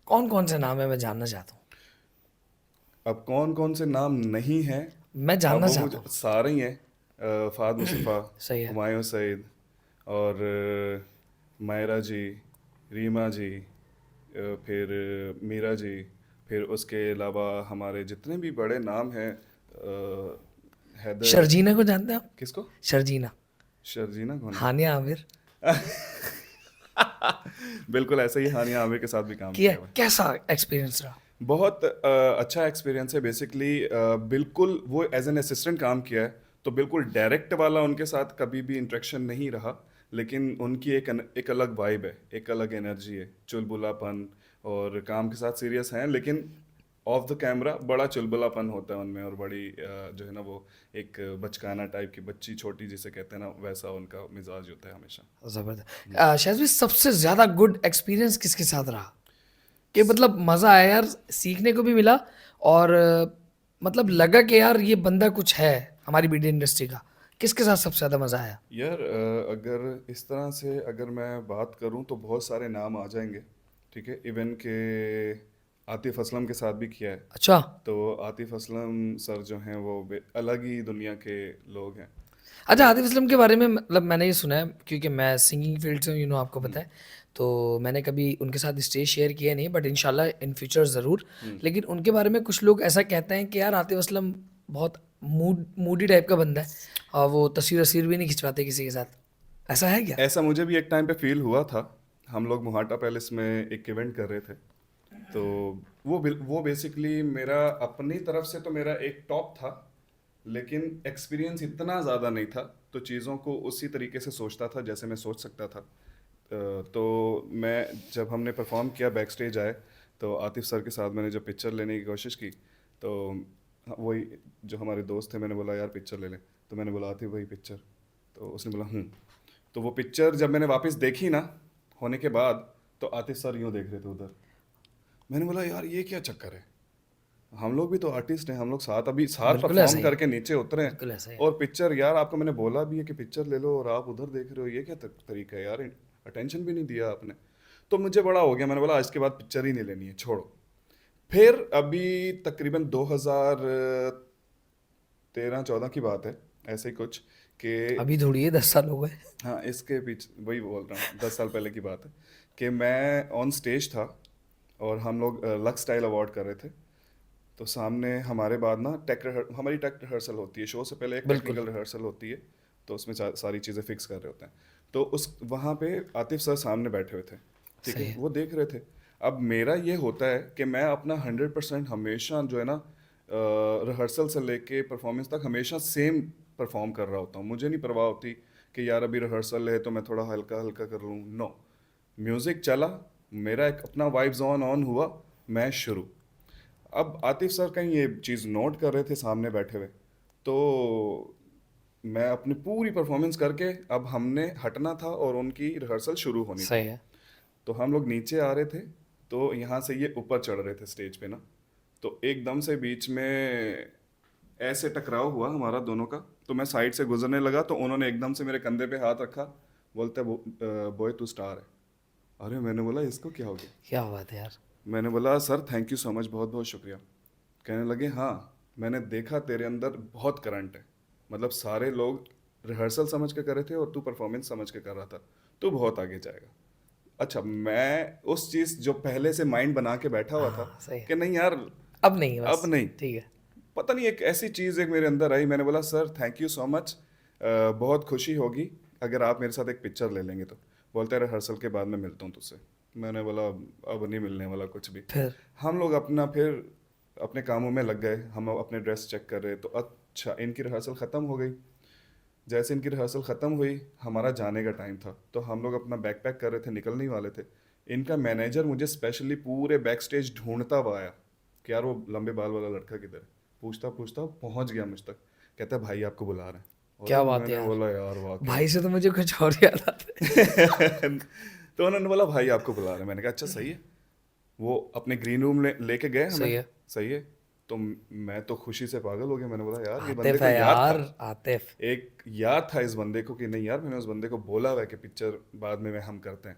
कौन कौन से नाम है, मैं जानना चाहता हूँ। अब कौन कौन से नाम नहीं हैं, मैं अब जानना वो चाहता मुझे हूँ। सारे ही हैं। फ़ाद मुस्तफ़ा, सही है। हुमायूं सईद और मायरा जी, रीमा जी, फिर मीरा जी, फिर उसके अलावा हमारे जितने भी बड़े नाम हैं, हैदर, शर्जीना को जानते हैं आप? किसको? शर्जीना, शर्जीना कौन है? हानिया आमिर बिल्कुल ऐसे ही हानिया आमिर के साथ भी काम किया। किया हुआ है। कैसा एक्सपीरियंस रहा? बहुत अच्छा एक्सपीरियंस है बेसिकली। बिल्कुल वो एज एन असिस्टेंट काम किया है, तो बिल्कुल डायरेक्ट वाला उनके साथ कभी भी इंटरेक्शन नहीं रहा, लेकिन उनकी एक अलग वाइब है, एक अलग एनर्जी है, चुलबुलापन, और काम के साथ सीरियस हैं लेकिन ऑफ द कैमरा बड़ा चुलबुलापन होता है उनमें, और बड़ी जो है ना वो एक बचकाना टाइप की, बच्ची छोटी जिसे कहते हैं ना, वैसा उनका मिजाज होता है हमेशा। जबरदस्त। शायद भी सबसे ज्यादा गुड एक्सपीरियंस किसके साथ रहा, कि मतलब मजा आया यार, सीखने को भी मिला, और मतलब लगा कि यार ये बंदा कुछ है हमारी वीडियो इंडस्ट्री का? किसके साथ सबसे ज्यादा मजा आया? यार अगर इस तरह से अगर मैं बात करूं तो बहुत सारे नाम आ जाएंगे, ठीक है। इवन के आतिफ असलम के साथ भी किया है। अच्छा। तो आतिफ असलम सर जो हैं वो अलग ही दुनिया के लोग हैं। अच्छा, तो आतिफ असलम के बारे में मतलब मैंने ये सुना है, क्योंकि मैं सिंगिंग फील्ड से हूँ, आपको पता है। तो मैंने कभी उनके साथ स्टेज शेयर किया नहीं, बट इंशाल्लाह इन फ्यूचर ज़रूर। लेकिन उनके बारे में कुछ लोग ऐसा कहते हैं कि यार आतिफ असलम बहुत मूडी टाइप का बंदा है, और वो तस्वीर वस्वीर भी नहीं खिंचवाते किसी के साथ। ऐसा है क्या? ऐसा मुझे भी एक टाइम पे फील हुआ था। हम लोग मोहाटा पैलेस में एक इवेंट कर रहे थे, तो वो बेसिकली मेरा अपनी तरफ से तो मेरा एक टॉप था, लेकिन एक्सपीरियंस इतना ज़्यादा नहीं था, तो चीज़ों को उसी तरीके से सोचता था जैसे मैं सोच सकता था। तो मैं जब हमने परफॉर्म किया, बैक स्टेज आए, तो आतिफ सर के साथ मैंने जब पिक्चर लेने की कोशिश की, तो वही जो हमारे दोस्त थे, मैंने बोला यार पिक्चर ले लें, तो मैंने बोला आतिफ वही पिक्चर, तो उसने बोला तो वो पिक्चर जब मैंने वापस देखी ना होने के बाद, तो आतिफ सर यूँ देख रहे थे उधर। मैंने बोला यार ये क्या चक्कर है, हम लोग भी तो आर्टिस्ट हैं, हम लोग साथ अभी साथ बिल्कुल ऐसा परफॉर्म ही है, करके नीचे उतरे हैं, बिल्कुल ऐसा ही है। और पिक्चर, यार आपको मैंने बोला भी है कि पिक्चर ले लो और आप उधर देख रहे हो, ये क्या तरीका है यार, अटेंशन भी नहीं दिया आपने। तो मुझे बड़ा हो गया, मैंने बोला आज के बाद पिक्चर ही नहीं लेनी है, छोड़ो। फिर अभी तकरीबन 2013-14 की बात है, ऐसे ही कुछ कि, अभी थोड़ी है, 10 साल हो गए। हाँ इसके पीछे वही बोल रहा हूँ, 10 साल पहले की बात है, कि मैं ऑन स्टेज था और हम लोग लक्स स्टाइल अवार्ड कर रहे थे। तो सामने हमारे बाद ना हमारी टेक रिहर्सल होती है, शो से पहले एक बिल्कुल। टेक्निकल रिहर्सल होती है, तो उसमें सारी चीज़ें फिक्स कर रहे होते हैं। तो उस वहाँ पे आतिफ सर सामने बैठे हुए थे, ठीक सही है, है। वो देख रहे थे। अब मेरा ये होता है कि मैं अपना 100% हमेशा जो है ना, रिहर्सल से लेके परफॉर्मेंस तक हमेशा सेम परफॉर्म कर रहा होता हूँ। मुझे नहीं परवाह होती कि यार अभी रिहर्सल है तो मैं थोड़ा हल्का हल्का कर लूँ, नो। म्यूज़िक चला, मेरा एक अपना वाइब जोन ऑन हुआ, मैं शुरू। अब आतिफ सर कहीं ये चीज़ नोट कर रहे थे सामने बैठे हुए, तो मैं अपनी पूरी परफॉर्मेंस करके, अब हमने हटना था और उनकी रिहर्सल शुरू होनी थी। सही है। तो हम लोग नीचे आ रहे थे, तो यहाँ से ये ऊपर चढ़ रहे थे स्टेज पे ना, तो एकदम से बीच में ऐसे टकराव हुआ हमारा दोनों का, तो मैं साइड से गुजरने लगा, तो उन्होंने एकदम से मेरे कंधे पे हाथ रखा, बोलते बॉय तू स्टार है। अरे मैंने बोला इसको क्या हो गया। क्या बात है यार। मैंने बोला sir thank you so much, बहुत बहुत शुक्रिया। कहने लगे हाँ, मैंने देखा तेरे अंदर बहुत करंट है, मतलब सारे लोग रिहर्सल समझ के कर रहे थे और तू परफॉर्मेंस समझ के कर रहा था, तू बहुत आगे जाएगा। अच्छा, मैं उस चीज़ जो पहले से माइंड बना के बैठा हुआ था हाँ सही है। कि नहीं यार, अब नहीं है अब बस। नहीं, ठीक है। पता नहीं एक ऐसी चीज़ एक मेरे अंदर आई, मैंने बोला sir thank you so much, बहुत खुशी होगी अगर आप मेरे साथ एक पिक्चर ले लेंगे तो। बोलते हैं रिहर्सल के बाद मैं मिलता हूँ तुझसे। मैंने बोला अब नहीं मिलने वाला कुछ भी। फिर हम लोग अपना फिर अपने कामों में लग गए, हम अपने ड्रेस चेक कर रहे, तो अच्छा इनकी रिहर्सल ख़त्म हो गई। जैसे इनकी रिहर्सल ख़त्म हुई, हमारा जाने का टाइम था, तो हम लोग अपना बैग पैक कर रहे थे, निकलने ही वाले थे। इनका मैनेजर मुझे स्पेशली पूरे बैक स्टेज ढूंढता हुआ आया कि यार वो लंबे बाल वाला लड़का किधर है। पूछता पूछता पहुंच गया मुझ तक, कहता है भाई आपको बुला रहे हैं। क्या और बात है मैंने यार। बोला यार वाकई। भाई से तो मुझे कुछ और याद आता है। तो उन्होंने बोला भाई आपको बुला रहे हैं। मैंने कहा अच्छा सही है। वो अपने ग्रीन रूम लेके गए हमें। सही है। सही है। तो मैं तो खुशी से पागल हो गया, मैंने बोला यार ये बंदे आतिफ को है याद था, यार, आतिफ। एक याद था इस बंदे को कि नहीं यार मैंने उस बंदे को बोला हुआ है कि पिक्चर बाद में हम करते हैं।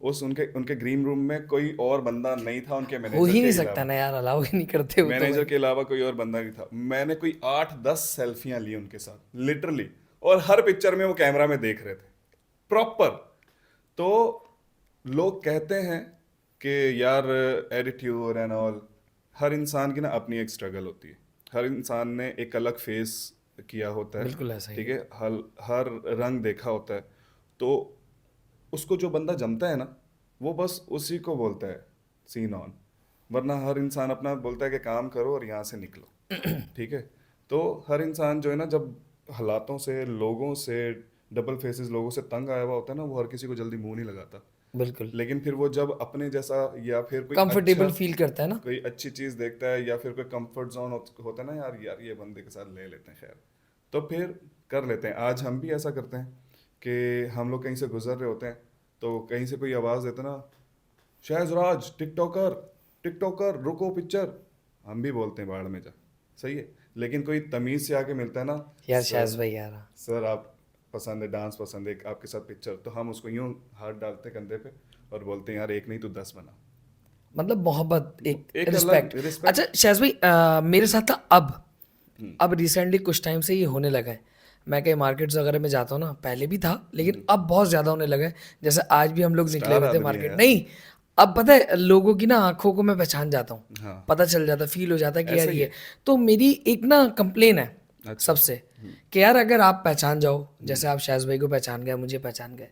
उस उनके उनके ग्रीन रूम में कोई और बंदा नहीं था उनके हो मैनेजर ही के नहीं सकता अलावा। ना यार, अलाउ ही नहीं करते हो तो मैनेजर भाई। के अलावा कोई और बंदा नहीं था। मैंने कोई 8-10 सेल्फियां ली उनके साथ लिटरली, और हर पिक्चर में वो कैमरा में देख रहे थे प्रॉपर। तो लोग कहते हैं कि यार एटीट्यूड एंड ऑल, हर इंसान की ना अपनी एक स्ट्रगल होती है, हर इंसान ने एक अलग फेस किया होता है, बिल्कुल ऐसा ही ठीक है। है, हर हर रंग देखा होता है। तो उसको जो बंदा जमता है ना, वो बस उसी को बोलता है सीन ऑन, वरना हर इंसान अपना बोलता है कि काम करो और यहाँ से निकलो, ठीक है। तो हर इंसान जो है ना, जब हालातों से, लोगों से, डबल फेसेस लोगों से तंग आया हुआ होता है ना, वो हर किसी को जल्दी मुंह नहीं लगाता। बिल्कुल। लेकिन फिर वो जब अपने जैसा या फिर कंफर्टेबल फील करता है ना। कोई अच्छी चीज देखता है, या फिर कोई कंफर्ट जोन होता है ना, यार यार ये बंदे के साथ ले लेते हैं, खैर, तो फिर कर लेते हैं। आज हम भी ऐसा करते हैं कि हम लोग कहीं से गुजर रहे होते हैं, तो कहीं से कोई आवाज़ देते ना, शहजराज टिकटॉकर, टिकटॉकर रुको पिक्चर, हम भी बोलते हैं बाढ़ में जा, सही है। लेकिन कोई तमीज से आके मिलता है ना, यार सर, शायज भाई यार, सर आप पसंद है, डांस पसंद है, आपके साथ पिक्चर, तो हम उसको यूं हाथ डालते हैं कंधे पे और बोलते हैं यार एक नहीं तो 10 बना। मतलब मोहब्बत, एक एक अलग रिस्पेक्ट। अच्छा रिस्पेक्ट। शायज भाई, मेरे साथ था अब रिसेंटली कुछ टाइम से ये होने लगा है। मैं कहीं मार्केट्स वगैरह में जाता हूँ ना, पहले भी था लेकिन अब बहुत ज़्यादा होने लगा है। जैसे आज भी हम लोग निकले स्टार हुए थे आदमी है मार्केट, यार। नहीं, अब पता है लोगों की ना आंखों को मैं पहचान जाता हूँ। हाँ, पता चल जाता, फील हो जाता है कि यार ऐसा ही ये। है। तो मेरी एक ना कंप्लेन है अच्छा। सबसे, कि यार अगर आप पहचान जाओ, जैसे आप शायज भाई को पहचान गए, मुझे पहचान गए,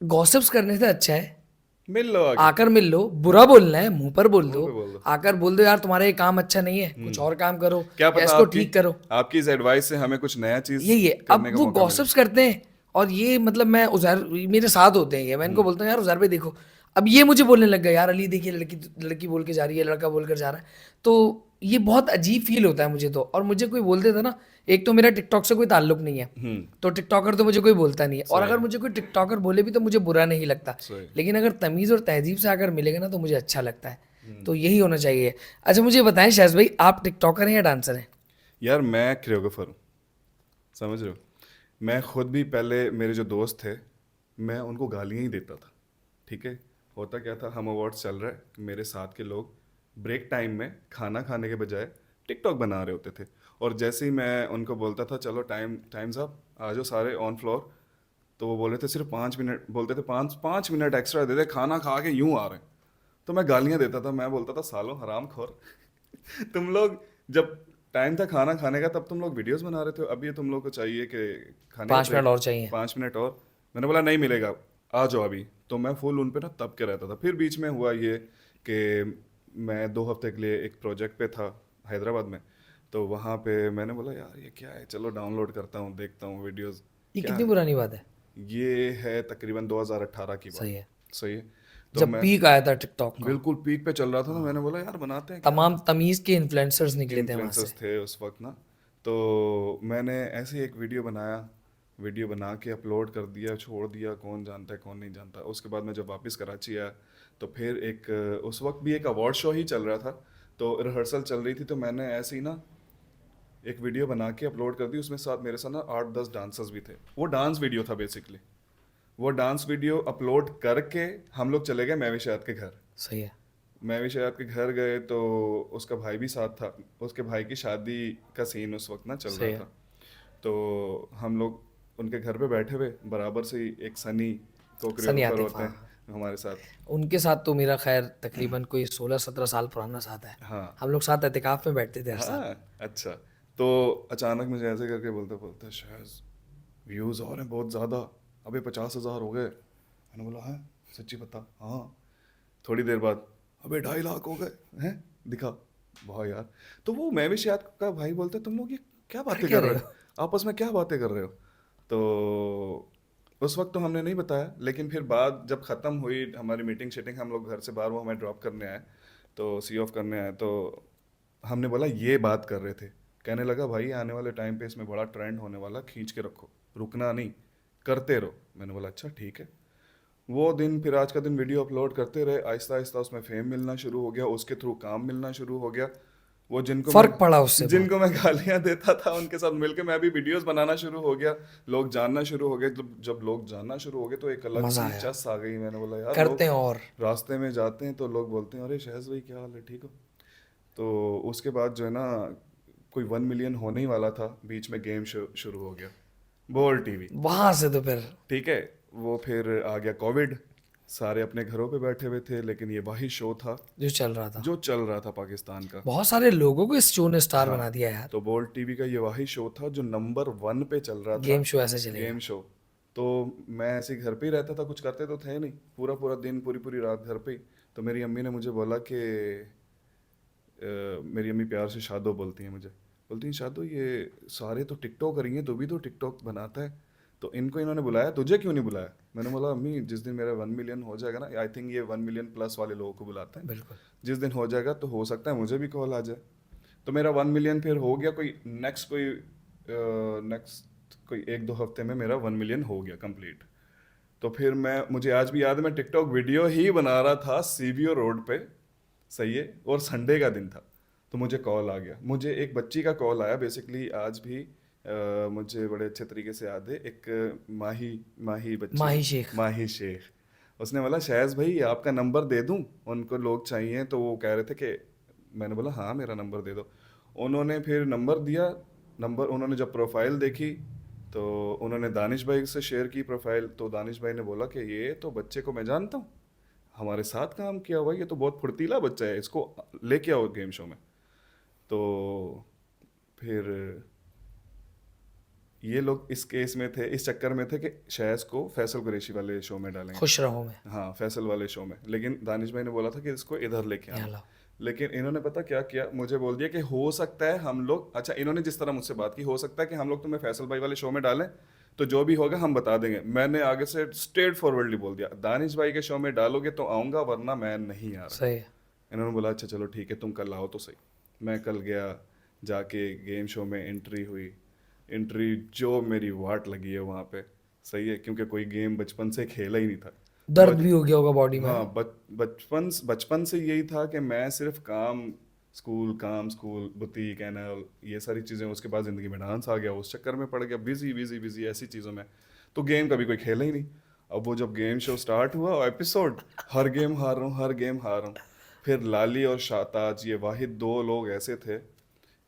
गॉसिप्स करने से अच्छा है मिल लो आके, आकर मिल लो। बुरा बोलना है मुंह पर बोल मुंह दो, पे बोल दो। आकर बोल दो यार तुम्हारा ये काम अच्छा नहीं है, कुछ और काम करो क्या या पता इसको आपकी ठीक करो। आपकी इस एडवाइस से हमें कुछ नया चीज यही है, अब करने का वो मौका मिले। गॉसिप्स करते हैं। और ये मतलब मैं उजैर, मेरे साथ होते हैं ये, मैं इनको बोलता हूँ यार उजैर भाई देखो, अब ये मुझे बोलने लग गया यार अली देखिए लड़की लड़की बोल के जा रही है, लड़का बोल कर जा रहा है। तो ये बहुत अजीब फील होता है मुझे तो। और मुझे कोई बोल देता ना, एक तो मेरा टिकटॉक से कोई ताल्लुक नहीं है, तो टिकटॉकर तो मुझे कोई बोलता नहीं है। और सही अगर मुझे कोई टिकटॉकर बोले भी तो मुझे बुरा नहीं लगता, सही। लेकिन अगर तमीज़ और तहजीब से अगर मिलेगा ना तो मुझे अच्छा लगता है। तो यही होना चाहिए। अच्छा मुझे बताएं शायज भाई, आप टिकटॉकर हैं या डांसर हैं? यार मैं कोरियोग्राफर हूँ, समझ रहे हो। मैं खुद भी पहले, मेरे जो दोस्त थे, मैं उनको गालियाँ ही देता था, ठीक है। होता क्या था, हम अवार्ड्स चल रहा है, मेरे साथ के लोग ब्रेक टाइम में खाना खाने के बजाय टिकटॉक बना रहे होते थे। और जैसे ही मैं उनको बोलता था चलो टाइम्स अप, आ जाओ सारे ऑन फ्लोर, तो वो बोल रहे थे सिर्फ 5 मिनट, बोलते थे 5 5 मिनट एक्स्ट्रा दे दे, खाना खा के यूं आ रहे हैं। तो मैं गालियां देता था, मैं बोलता था सालों हराम खोर, तुम लोग जब टाइम था खाना खाने का तब तुम लोग वीडियोस बना रहे थे, अब ये तुम लोग को चाहिए कि खाने का 5 मिनट ब्रेक, और चाहिए। 5 मिनट और। मैंने बोला नहीं मिलेगा, आ जाओ अभी। तो मैं फुल उन पे ना तब के रहता था। फिर बीच में हुआ ये कि मैं 2 हफ्ते के लिए एक प्रोजेक्ट पे था हैदराबाद में, तो वहाँ पे मैंने बोला यार ये क्या है, चलो डाउनलोड करता हूँ, देखता हूँ वीडियोस ये क्या कितनी है। पुरानी बात है? ये है तकरीबन 2018 की बात, सही है, सही है। तो जब मैं पीक आया था टिकटॉक का। बिल्कुल पीक पे चल रहा था, तो मैंने बोला यार बनाते हैं क्या। तमाम तमीज के इन्फ्लुएंसर्स निकले थे वहां से। इन्फ्लुएंसर्स थे उस वक्त ना, तो मैंने ऐसे ही एक वीडियो बनाया, वीडियो बना के अपलोड कर दिया, छोड़ दिया, कौन जानता है कौन नहीं जानता। उसके बाद मैं जब वापस कराची आया, तो फिर एक उस वक्त भी एक अवार्ड शो ही चल रहा था, तो रिहर्सल चल रही थी, तो मैंने ऐसे ही ना एक वीडियो बना के अपलोड कर दी। उसमें साथ मेरे साथ ना 8-10 डांसर्स भी थे, वो डांस वीडियो था बेसिकली। वो डांस वीडियो अपलोड करके हम लोग चले गए महवी शहद के घर। सही है। महवी शहद के घर गए तो उसका भाई भी साथ था, उसके भाई की शादी का सीन उस वक्त ना चल सही रहा है। था। तो हम लोग उनके घर पे बैठे हुए, बराबर से ही एक सनी को सनी कोरियोग्राफर आतिफ, होते हाँ। हैं हमारे साथ। उनके साथ तो मेरा खैर तकरीबन कोई 16-17 साल पुराना साथ है। हाँ हम लोग साथ एहतिकाफ में बैठते थे हर साल। हाँ। अच्छा, तो अचानक मुझे ऐसे करके बोलते बोलते, शायद व्यूज़ और हैं बहुत ज़्यादा, अबे 50,000 हो गए। मैंने बोला हाँ सच्ची बता, हाँ। थोड़ी देर बाद अबे 2.5 लाख हो गए हैं, दिखा। वाह यार। तो वो मैं भी शायद का भाई बोलते तुम लोग ये क्या कर बातें क्या कर रहे रहे हो? हो, आपस में क्या बातें कर रहे हो। तो उस वक्त तो हमने नहीं बताया, लेकिन फिर बाद जब ख़त्म हुई हमारी मीटिंग शीटिंग, हम लोग घर से बाहर, वो हमें ड्रॉप करने आए, तो सी ऑफ करने आए, तो हमने बोला ये बात कर रहे थे। कहने लगा भाई आने वाले टाइम पे इसमें बड़ा ट्रेंड होने वाला, खींच के रखो, रुकना नहीं, करते रहो। मैंने बोला अच्छा ठीक है। वो दिन फिर आज का दिन वीडियो अपलोड करते रहे, आहिस्ता आहिस्ता उसमें फेम मिलना शुरू हो गया, उसके थ्रू काम मिलना शुरू हो गया। वो फर्क पड़ा उससे जिनको मैं गालियां देता था उनके साथ मिलके मैं भी वीडियोस बनाना शुरू हो गया, लोग जानना शुरू हो गए। जब लोग जानना शुरू हो गए तो एक अलग मजा सी आया, चस आ गई। मैंने बोला यार, करते लोग हैं और रास्ते में जाते हैं तो लोग बोलते हैं अरे शहज़ भाई क्या हाल है, ठीक हो। तो उसके बाद जो है ना, कोई 1 मिलियन होने ही वाला था, बीच में गेम शुरू हो गया, बोल टीवी। वहां से तो फिर ठीक है, वो फिर आ गया कोविड, सारे अपने घरों पे बैठे हुए थे, लेकिन ये वही शो था जो चल रहा था, जो चल रहा था पाकिस्तान का। बहुत सारे लोगों को इस शो ने स्टार हाँ, बना दिया यार। तो बोल्ट टीवी का ये वही शो था जो नंबर 1 पे चल रहा था, गेम शो ऐसे चलेगा। Game show. तो मैं ऐसे ही घर पे ही रहता था, कुछ करते तो थे नहीं, पूरा पूरा दिन पूरी पूरी रात घर पे ही। तो मेरी अम्मी ने मुझे बोला कि मेरी अम्मी प्यार से शादो बोलती हैं मुझे, बोलती हैं शादो ये सारे तो टिकटॉक करेंगे, तू भी तो टिकटॉक बनाता है, तो इनको इन्होंने बुलाया, तुझे क्यों नहीं बुलाया। मैंने बोला अम्मी जिस दिन मेरा 1 मिलियन हो जाएगा ना, आई थिंक ये 1 मिलियन प्लस वाले लोगों को बुलाते हैं, बिल्कुल। जिस दिन हो जाएगा तो हो सकता है मुझे भी कॉल आ जाए। तो मेरा 1 मिलियन फिर हो गया, कोई 1-2 हफ्ते में मेरा 1 मिलियन हो गया कंप्लीट। तो फिर मुझे आज भी याद है, मैं टिकटॉक वीडियो ही बना रहा था सीबीओ रोड पे, सही है, और संडे का दिन था। तो मुझे कॉल आ गया, मुझे एक बच्ची का कॉल आया बेसिकली, आज भी मुझे बड़े अच्छे तरीके से याद है, एक माही माही बच्ची, माही शेख। माही शेख। उसने बोला शहज़ भाई आपका नंबर दे दूं, उनको लोग चाहिए, तो वो कह रहे थे कि, मैंने बोला हाँ मेरा नंबर दे दो। उन्होंने फिर नंबर दिया, नंबर उन्होंने जब प्रोफाइल देखी तो उन्होंने दानिश भाई से शेयर की प्रोफाइल, तो दानिश भाई ने बोला कि ये तो बच्चे को मैं जानता हूँ, हमारे साथ काम किया हुआ, ये तो बहुत फुर्तीला बच्चा है, इसको लेके आओ गेम शो में। तो फिर ये लोग इस केस में थे, इस चक्कर में थे कि शहज़ को फैसल कुरैशी वाले शो में डालेंगे, खुश रहो में। हाँ फैसल वाले शो में, लेकिन दानिश भाई ने बोला था कि इसको इधर लेके यहाँ आना। लाओ। लेकिन इन्होंने पता क्या किया, मुझे बोल दिया कि हो सकता है हम लोग, अच्छा इन्होंने जिस तरह मुझसे बात की, हो सकता है कि हम लोग तुम्हें फैसल भाई वाले शो में डालें, तो जो भी होगा हम बता देंगे। मैंने आगे से स्ट्रेट फॉरवर्डली बोल दिया, दानिश भाई के शो में डालोगे तो आऊँगा, वरना मैं नहीं आ रहा। सही है। इन्होंने बोला अच्छा चलो ठीक है, तुम कल आओ तो सही। मैं कल गया, जाके गेम शो में एंट्री हुई, एंट्री जो मेरी वाट लगी है वहाँ पे, सही है, क्योंकि कोई गेम बचपन से खेला ही नहीं था। दर्द भी हो गया होगा बॉडी में। हाँ, बचपन से यही था कि मैं सिर्फ काम स्कूल बुटीक एंड ये सारी चीज़ें, उसके बाद ज़िंदगी में डांस आ गया, उस चक्कर में पड़ गया, बिजी बिजी बिजी ऐसी चीज़ों में, तो गेम कभी कोई खेला ही नहीं। अब वो जब गेम शो स्टार्ट हुआ, एपिसोड, हर गेम हार रहा हूँ, हर गेम हार रहा हूँ। फिर लाली और शाताज, ये वाहिद 2 लोग ऐसे थे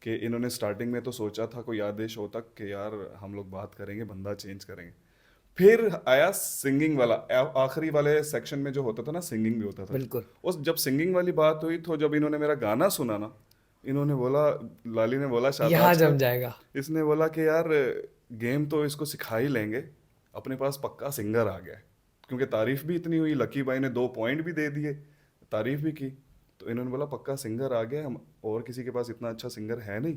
कि इन्होंने स्टार्टिंग में तो सोचा था कोई आदेश हो तक कि यार हम लोग बात करेंगे, बंदा चेंज करेंगे। फिर आया सिंगिंग वाला, आखिरी वाले सेक्शन में जो होता था ना, सिंगिंग भी होता था। बिल्कुल। उस जब सिंगिंग वाली बात हुई, तो जब इन्होंने मेरा गाना सुना ना, इन्होंने बोला, लाली ने बोला यहाँ शाहताज जम को, जाएगा। इसने बोला कि यार गेम तो इसको सिखा ही लेंगे, अपने पास पक्का सिंगर आ गया है, क्योंकि तारीफ भी इतनी हुई, लकी भाई ने 2 पॉइंट भी दे दिए, तारीफ भी की। तो इन्होंने बोला पक्का सिंगर आ गया, हम और किसी के पास इतना अच्छा सिंगर है नहीं,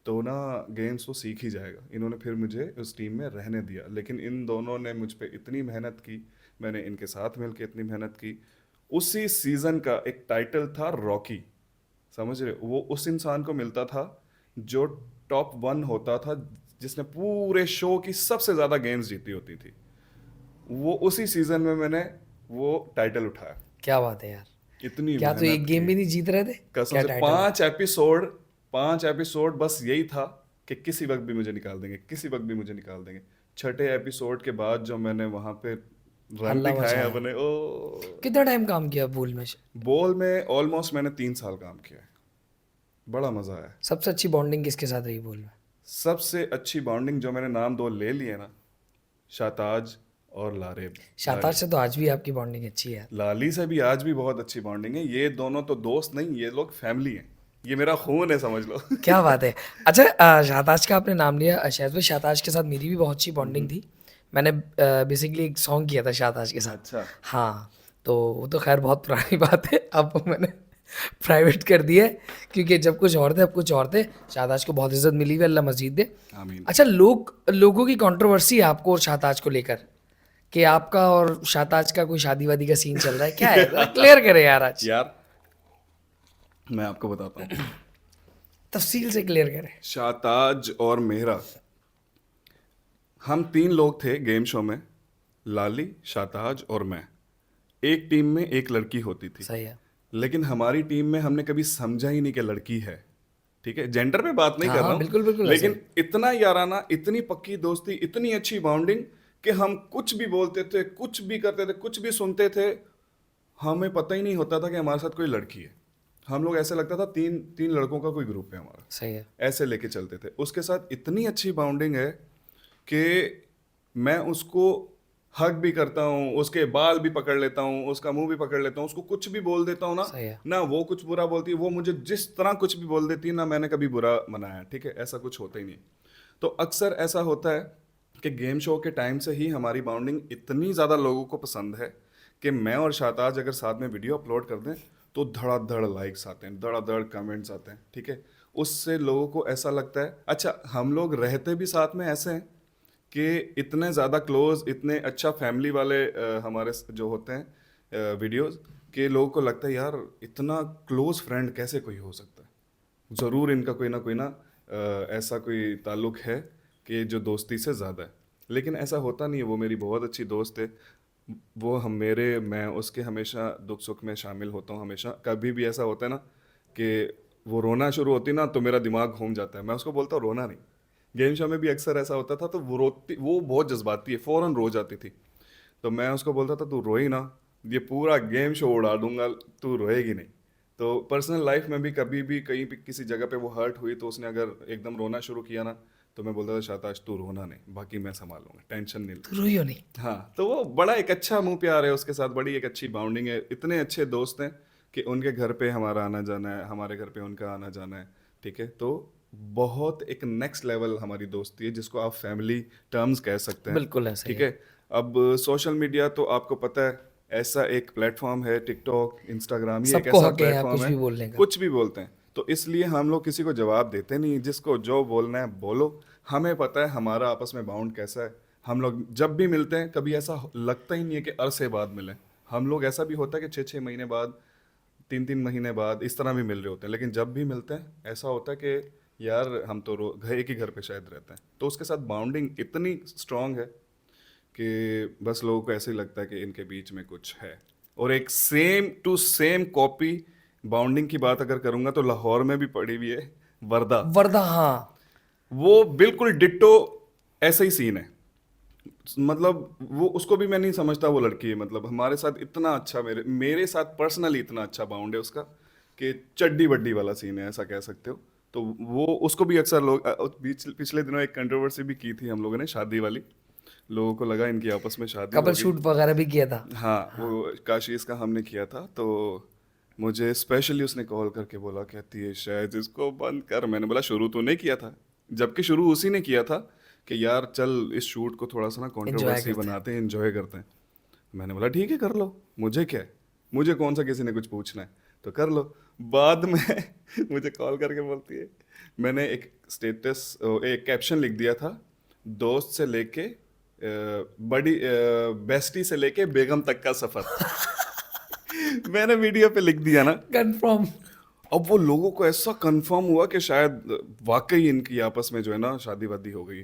तो ना गेम्स वो सीख ही जाएगा। इन्होंने फिर मुझे उस टीम में रहने दिया, लेकिन इन दोनों ने मुझ पे इतनी मेहनत की, मैंने इनके साथ मिलकर इतनी मेहनत की। उसी सीज़न का एक टाइटल था रॉकी, समझ रहे हो? वो उस इंसान को मिलता था जो टॉप 1 होता था, जिसने पूरे शो की सबसे ज़्यादा गेम्स जीती होती थी। वो उसी सीज़न में मैंने वो टाइटल उठाया। क्या बात है यार। इतनी क्या तो एक मेहनत गेम की, भी नहीं जीत रहे थे? कसम क्या से। टाइटल? 5 एपिसोड बस यही था कि किसी वक्त भी मुझे निकाल देंगे, किसी वक्त भी मुझे निकाल देंगे। छठे एपिसोड के बाद जो मैंने वहां पे रन हल्ला दिखाए मचाया। अपने, ओ कितना टाइम काम किया भूल में? बॉल में ऑलमोस्ट मैंने 3 साल काम किया है, बड़ा मजा आया। सबसे अच्छी बॉन्डिंग किसके साथ रही भूल में? सबसे अच्छी बॉन्डिंग, जो मैंने नाम 2 ले लिए ना, शाताज और लारेब। शाताज से तो आज भी आपकी बॉन्डिंग अच्छी है यार। लाली से भी आज भी बहुत अच्छी बॉन्डिंग है। ये दोनों तो दोस्त नहीं, ये लोग फैमिली हैं, ये मेरा खून है, समझ लो। क्या बात है। अच्छा, शाहताज का आपने नाम लिया, शायद भाई शाहताज के साथ मेरी भी बहुत अच्छी बॉन्डिंग थी। मैंने बेसिकली एक सॉन्ग किया था शाहताज के साथ। अच्छा, हाँ, तो वो तो खैर बहुत पुरानी बात है, अब वो मैंने प्राइवेट कर दिया है, क्योंकि जब कुछ और थे अब कुछ और थे। शाहताज को बहुत इज्जत मिली हुई है, अल्लाह मजीद दे। आमीन। अच्छा, लोगों की कंट्रोवर्सी है आपको और शाहताज को लेकर, कि आपका और शाहताज का कोई शादी वादी का सीन चल रहा है, क्या है? क्लियर करें यार आज, यार मैं आपको बताता हूँ, तफसील से क्लियर करें। शाताज और मेहरा, हम 3 लोग थे गेम शो में, लाली, शाताज और मैं। एक टीम में एक लड़की होती थी, सही है। लेकिन हमारी टीम में हमने कभी समझा ही नहीं कि लड़की है। ठीक है, जेंडर पे बात नहीं हाँ कर हाँ रहा बिल्कुल हूँ, बिल्कुल लेकिन इतना याराना, इतनी पक्की दोस्ती, इतनी अच्छी बाउंडिंग कि हम कुछ भी बोलते थे, कुछ भी करते थे, कुछ भी सुनते थे, हमें पता ही नहीं होता था कि हमारे साथ कोई लड़की है। हम लोग ऐसे लगता था तीन तीन लड़कों का कोई ग्रुप है हमारा, सही है। ऐसे लेके चलते थे। उसके साथ इतनी अच्छी बाउंडिंग है कि मैं उसको हक भी करता हूँ, उसके बाल भी पकड़ लेता हूँ, उसका मुंह भी पकड़ लेता हूँ, उसको कुछ भी बोल देता हूँ ना, सही है। ना वो कुछ बुरा बोलती है, वो मुझे जिस तरह कुछ भी बोल देती है ना, मैंने कभी बुरा मनाया, ठीक है, ऐसा कुछ होता ही नहीं। तो अक्सर ऐसा होता है कि गेम शो के टाइम से ही हमारी बाउंडिंग इतनी ज़्यादा लोगों को पसंद है कि मैं और शाहताज अगर साथ में वीडियो अपलोड कर दें तो धड़ाधड़ लाइक्स आते हैं, धड़ाधड़ कमेंट्स आते हैं, ठीक है। उससे लोगों को ऐसा लगता है, अच्छा हम लोग रहते भी साथ में ऐसे हैं कि इतने ज़्यादा क्लोज, इतने अच्छा फैमिली वाले हमारे जो होते हैं वीडियोस, के लोगों को लगता है यार इतना क्लोज फ्रेंड कैसे कोई हो सकता है, ज़रूर इनका कोई ना ऐसा कोई ताल्लुक है कि जो दोस्ती से ज़्यादा है। लेकिन ऐसा होता नहीं है, वो मेरी बहुत अच्छी दोस्त है, वो मैं उसके हमेशा दुख सुख में शामिल होता हूँ हमेशा। कभी भी ऐसा होता है ना कि वो रोना शुरू होती ना तो मेरा दिमाग घूम जाता है, मैं उसको बोलता हूँ रोना नहीं। गेम शो में भी अक्सर ऐसा होता था, तो वो रोती, वो बहुत जज्बाती है, फ़ौरन रो जाती थी, तो मैं उसको बोलता था तू रोई ना, ये पूरा गेम शो उड़ा दूंगा, तू रोएगी नहीं। तो पर्सनल लाइफ में भी कभी भी कहीं भी किसी जगह पे वो हर्ट हुई तो उसने अगर एकदम रोना शुरू किया ना, तो मैं बोलता था शाताश तू रोना नहीं, बाकी मैं संभालूंगा, टेंशन नहीं ले। तो रोइयो नहीं। हाँ, तो वो बड़ा एक अच्छा मुंह प्यार है उसके साथ, बड़ी एक अच्छी बाउंडिंग है, इतने अच्छे दोस्त हैं कि उनके घर पे हमारा आना जाना है, हमारे घर पे उनका आना जाना है, ठीक है। तो बहुत एक नेक्स्ट लेवल हमारी दोस्ती है, जिसको आप फैमिली टर्म्स कह सकते हैं, बिल्कुल है, सही ठीक है। है। अब सोशल मीडिया तो आपको पता है, ऐसा एक प्लेटफॉर्म है, टिकटॉक, इंस्टाग्राम, ये एक सबको ऐसा हक है यहाँ प्लेटफॉर्म कुछ है, भी बोलने का। कुछ भी बोलते हैं। तो इसलिए हम लोग किसी को जवाब देते नहीं, जिसको जो बोलना है बोलो। हमें पता है हमारा आपस में बाउंड कैसा है, हम लोग जब भी मिलते हैं कभी ऐसा लगता ही नहीं है कि अरसे बाद मिले। हम लोग ऐसा भी होता है कि 6-6 महीने बाद, 3-3 महीने बाद इस तरह भी मिल रहे होते हैं, लेकिन जब भी मिलते हैं ऐसा होता है कि यार हम तो एक ही घर पे शायद रहते हैं। तो उसके साथ बाउंडिंग इतनी स्ट्रांग है कि बस लोगों को ऐसे ही लगता है कि इनके बीच में कुछ है। और एक same to same copy bounding की बात अगर करूंगा तो लाहौर में भी पड़ी हुई है, वर्दा। वर्दा, हाँ। वो बिल्कुल डिट्टो ऐसा ही सीन है, मतलब वो उसको भी मैं नहीं समझता वो लड़की है, मतलब हमारे साथ इतना अच्छा, मेरे साथ पर्सनली इतना अच्छा बाउंड है उसका कि चड्डी बड्डी वाला सीन है, ऐसा कह सकते हो। तो वो उसको भी अक्सर लोग पिछले दिनों एक कंट्रोवर्सी भी की थी हम लोगों ने, शादी वाली। लोगों को लगा इनकी आपस में शादी कपल होगी। शूट वगैरह भी किया था। हाँ, वो काशीज का हमने किया था, तो मुझे स्पेशली उसने कॉल करके बोला, कहती है शायद इसको बंद कर। मैंने बोला शुरू तो नहीं किया था, जबकि शुरू उसी ने किया था कि यार चल इस शूट को थोड़ा सा ना एंजॉय कंट्रोवर्सी करते हैं। बनाते हैं, एंजॉय करते हैं। मैंने बोला ठीक है कर लो, मुझे क्या है, मुझे कौन सा किसी ने कुछ पूछना है, तो कर लो। बाद में मुझे कॉल करके बोलती है, मैंने एक स्टेटस, एक कैप्शन लिख दिया था, दोस्त से लेके बड़ी बेस्टी से लेके बेगम तक का सफर। मैंने वीडियो पे लिख दिया ना, कंफर्म। अब वो लोगों को ऐसा कंफर्म हुआ कि शायद वाकई इनकी आपस में जो है ना शादी वादी हो गई।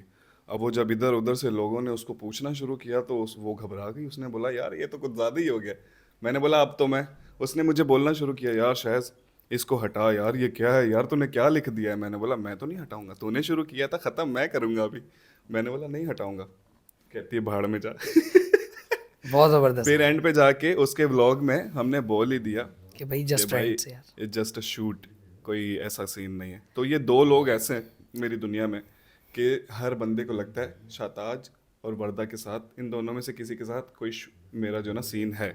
अब वो जब इधर उधर से लोगों ने उसको पूछना शुरू किया तो वो घबरा गई, उसने बोला यार ये तो कुछ ज़्यादा ही हो गया। मैंने बोला अब तो मैं, उसने मुझे बोलना शुरू किया यार शायद इसको हटा यार, ये क्या है यार, तूने क्या लिख दिया है। मैंने बोला मैं तो नहीं हटाऊंगा, तूने शुरू किया था, ख़त्म मैं करूंगा अभी। मैंने बोला नहीं हटाऊंगा। कहती है भाड़ में जा। बहुत जबरदस्त फिर एंड पे जाके उसके व्लॉग में हमने बोल ही दिया कि भाई कि जस्ट भाई फ्रेंड्स यार। इट्स जस्ट अ शूट, कोई ऐसा सीन नहीं है। तो ये दो लोग ऐसे हैं मेरी दुनिया में कि हर बंदे को लगता है शाताज और वर्दा के साथ, इन दोनों में से किसी के साथ कोई मेरा जो ना सीन है।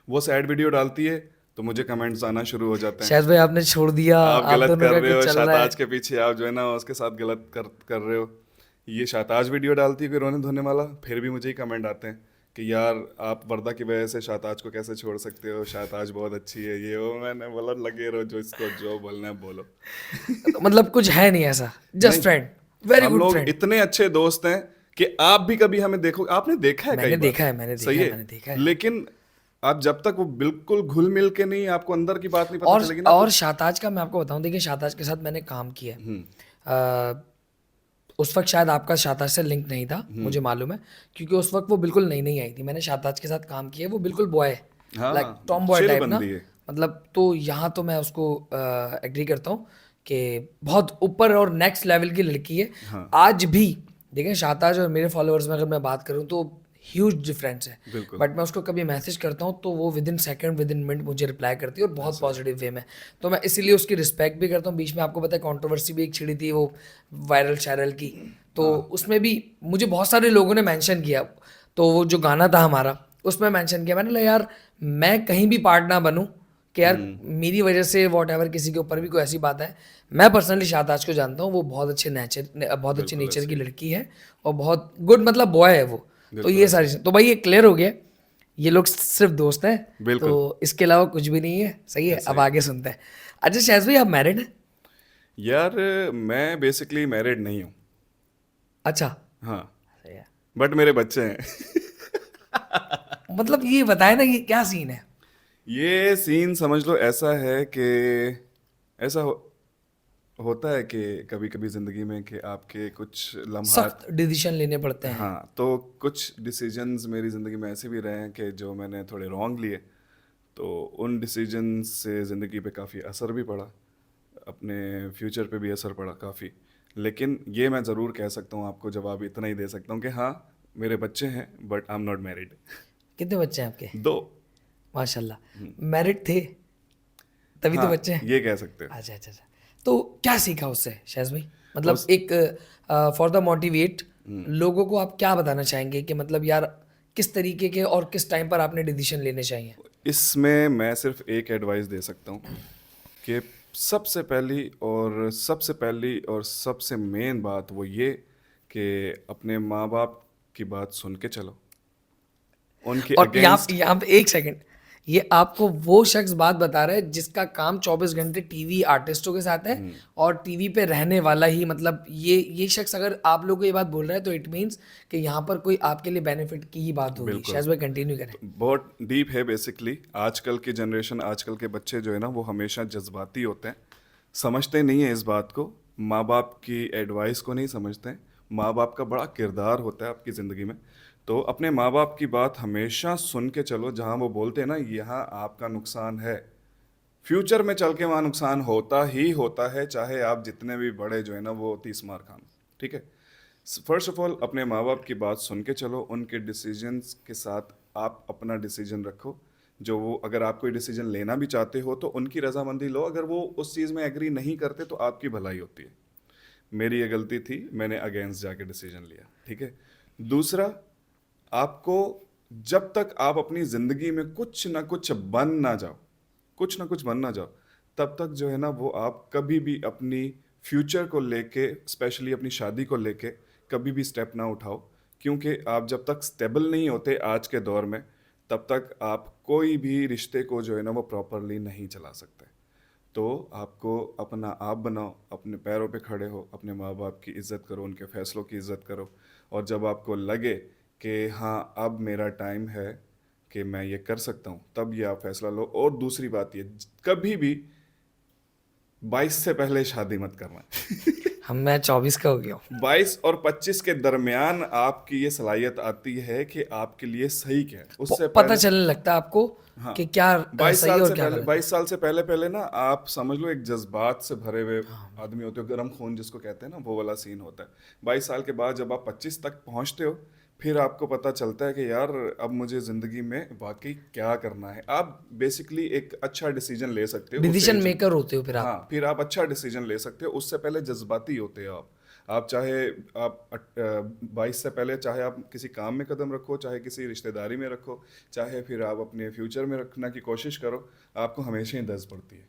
वो सैड वीडियो डालती है तो मुझे कमेंट्स आना शुरू हो जाते हैं, शायद भाई आपने छोड़ दिया, आप आप गलत दोनों कर का रहे हो, कुछ चल रहा है। शाताज के पीछे आप जो है ना उसके साथ गलत कर रहे हो। ये शाताज वीडियो डालती है कोई रोने धोने वाला, फिर भी मुझे ही कमेंट आते हैं कि यार आप वर्दा की वजह से शाताज को कैसे छोड़ सकते हो, शाताज बहुत अच्छी है ये वो। मैंने बोला लगे रहो, जो इसको जो बोलना है बोलो। मतलब कुछ है नहीं ऐसा, जस्ट नहीं, फ्रेंड, वेरी हम गुड लोग फ्रेंड। इतने अच्छे दोस्त हैं कि आप भी कभी हमें देखो, आपने देखा है कई मैंने बार, देखा है, मैंने देखा सही है, है, मैंने देखा है। लेकिन आप जब तक वो बिल्कुल घुल मिल के नहीं, आपको अंदर की बात नहीं पता चलेगी ना और तो। शाताज का मैं आपको बताऊं, देखिए शाताज के साथ मैंने काम किया है। उस वक्त शायद आपका शाताज से लिंक नहीं था, मुझे मालूम है, क्योंकि उस वक्त वो बिल्कुल नई नई आई थी। मैंने शाताज के साथ काम किया है, वो बिल्कुल बॉय है, हाँ लाइक हाँ, टॉम बॉय चिल टाइप ना। बंदी है। मतलब तो यहाँ तो मैं उसको एग्री करता हूँ कि बहुत ऊपर और नेक्स्ट लेवल की लड़की है। हाँ। आज भी देखें, शाहताज और मेरे फॉलोअर्स में अगर मैं बात करूं तो ह्यूज डिफरेंस है। बिल्कुल। बट मैं उसको कभी मैसेज करता हूं तो वो with in second with in minute मुझे रिप्लाई करती है और बहुत पॉजिटिव वे में। तो मैं इसीलिए उसकी रिस्पेक्ट भी करता हूँ। बीच में आपको पता है कंट्रोवर्सी भी एक छिड़ी थी वो वायरल शैरल की, तो उसमें भी मुझे बहुत सारे लोगों ने मेंशन किया। तो वो जो गाना था हमारा उसमें मेंशन किया, मैंने कहा यार मैं कहीं भी पार्ट ना बनूं कि यार मेरी वजह से वॉट एवर किसी के ऊपर भी कोई ऐसी बात है। मैं पर्सनली शाहताज को जानता हूँ, वो बहुत अच्छे बहुत अच्छे बिल्कुल नेचर ऐसे की ही। लड़की है और बहुत गुड मतलब बॉय है वो। तो बिल्कुल ये ऐसे सारी ही। तो भाई ये क्लियर हो गया, ये लोग सिर्फ दोस्त हैं, बिल्कुल तो इसके अलावा कुछ भी नहीं है। सही है, ऐसे अब ही। आगे सुनते हैं। अच्छा शहज़ भाई, आप मैरिड हैं? यार मैं बेसिकली मैरिड नहीं हूँ। अच्छा। हाँ। सही है। बट मेरे बच्चे हैं। मतलब ये बताए ना, ये क्या सीन है? ये सीन समझ लो ऐसा है कि ऐसा होता है कि कभी कभी ज़िंदगी में कि आपके कुछ लम्हात। सख्त डिसीजन लेने पड़ते हैं। हाँ, तो कुछ डिसीजंस मेरी ज़िंदगी में ऐसे भी रहे हैं कि जो मैंने थोड़े रॉन्ग लिए, तो उन डिसीजन से ज़िंदगी पे काफ़ी असर भी पड़ा, अपने फ्यूचर पे भी असर पड़ा काफ़ी। लेकिन ये मैं ज़रूर कह सकता हूँ, आपको जवाब इतना ही दे सकता हूँ कि हाँ, मेरे बच्चे हैं but I am not married. कितने बच्चे हैं आपके? 2। माशाल्लाह। मैरिड थे तभी तो हाँ, बच्चे हैं। ये कह सकते हैं। अच्छा अच्छा अच्छा। तो क्या सीखा उससे शहज़ भाई? मतलब उस एक फॉर द मोटिवेट लोगों को आप क्या बताना चाहेंगे कि मतलब यार किस तरीके के और किस टाइम पर आपने डिसीजन लेने चाहिए? इसमें मैं सिर्फ एक एडवाइस दे सकता हूँ कि सबसे पहली और सबसे मेन बात वो ये कि अपने माँ बाप की बात सुन के चलो, उनके और यहाँ अगेंस्ट। यहाँ पे एक सेकंड, ये आपको वो शख्स बात बता रहा है जिसका काम 24 घंटे टीवी आर्टिस्टों के साथ है और टीवी पे रहने वाला ही, मतलब ये शख्स अगर आप लोगों को ये बात बोल रहा है तो इट मीन्स कि यहाँ पर कोई आपके लिए बेनिफिट की ही बात होगी। बिल्कुल। शहज़ भाई कंटिन्यू करें। तो बहुत डीप है बेसिकली। आजकल की जनरेशन, आजकल के बच्चे जो है ना, वो हमेशा जज्बाती होते हैं, समझते नहीं है इस बात को, माँ बाप की एडवाइस को नहीं समझते हैं। माँ बाप का बड़ा किरदार होता है आपकी ज़िंदगी में, तो अपने माँ बाप की बात हमेशा सुन के चलो। जहाँ वो बोलते हैं ना यहाँ आपका नुकसान है, फ्यूचर में चल के वहाँ नुकसान होता ही होता है, चाहे आप जितने भी बड़े जो है ना वो 30 मार खान। ठीक है। फर्स्ट ऑफ ऑल अपने माँ बाप की बात सुन के चलो, उनके डिसीजंस के साथ आप अपना डिसीजन रखो। जो वो, अगर आप कोई डिसीजन लेना भी चाहते हो तो उनकी रजामंदी लो, अगर वो उस चीज़ में एग्री नहीं करते तो आपकी भलाई होती है। मेरी ये गलती थी, मैंने अगेंस्ट जाके डिसीजन लिया। ठीक है। दूसरा, आपको जब तक आप अपनी ज़िंदगी में कुछ ना कुछ बन ना जाओ, कुछ ना कुछ बन ना जाओ, तब तक जो है ना वो आप कभी भी अपनी फ्यूचर को लेके, स्पेशली अपनी शादी को लेके कभी भी स्टेप ना उठाओ। क्योंकि आप जब तक स्टेबल नहीं होते आज के दौर में, तब तक आप कोई भी रिश्ते को जो है ना वो प्रॉपरली नहीं चला सकते। तो आपको अपना आप बनाओ, अपने पैरों पे खड़े हो, अपने माँ बाप की इज़्ज़त करो, उनके फैसलों की इज़्ज़त करो। और जब आपको लगे कि हाँ अब मेरा टाइम है कि मैं ये कर सकता हूँ, तब ये आप फैसला लो। और दूसरी बात ये, कभी भी 22 से पहले शादी मत करना। मैं 24 का हो गया हूँ। 22 और 25 के दरमियान आपकी ये सलाहियत आती है कि आपके लिए सही क्या है। उससे पता पहले, चलने लगता है आपको हाँ, कि क्या 22 सही है साल और से क्या पहले, गलत है। 22 साल से पहले पहले ना आप समझ लो एक जज्बात से भरे हुए आदमी होते हो, गर्म खून जिसको कहते हैं ना, वो वाला सीन होता है। 22 साल के बाद जब आप 25 तक पहुंचते हो, फिर आपको पता चलता है कि यार अब मुझे ज़िंदगी में वाकई क्या करना है। आप बेसिकली एक अच्छा डिसीजन ले सकते हो उस डिसीजन एज में। मेकर होते हो फिर हाँ, आप। फिर आप अच्छा डिसीजन ले सकते हो, उससे पहले जज्बाती होते हो आप चाहे आप 22 से पहले चाहे आप किसी काम में कदम रखो, चाहे किसी रिश्तेदारी में रखो, चाहे फिर आप अपने फ्यूचर में रखने की कोशिश करो, आपको हमेशा ही दर्द पड़ती है।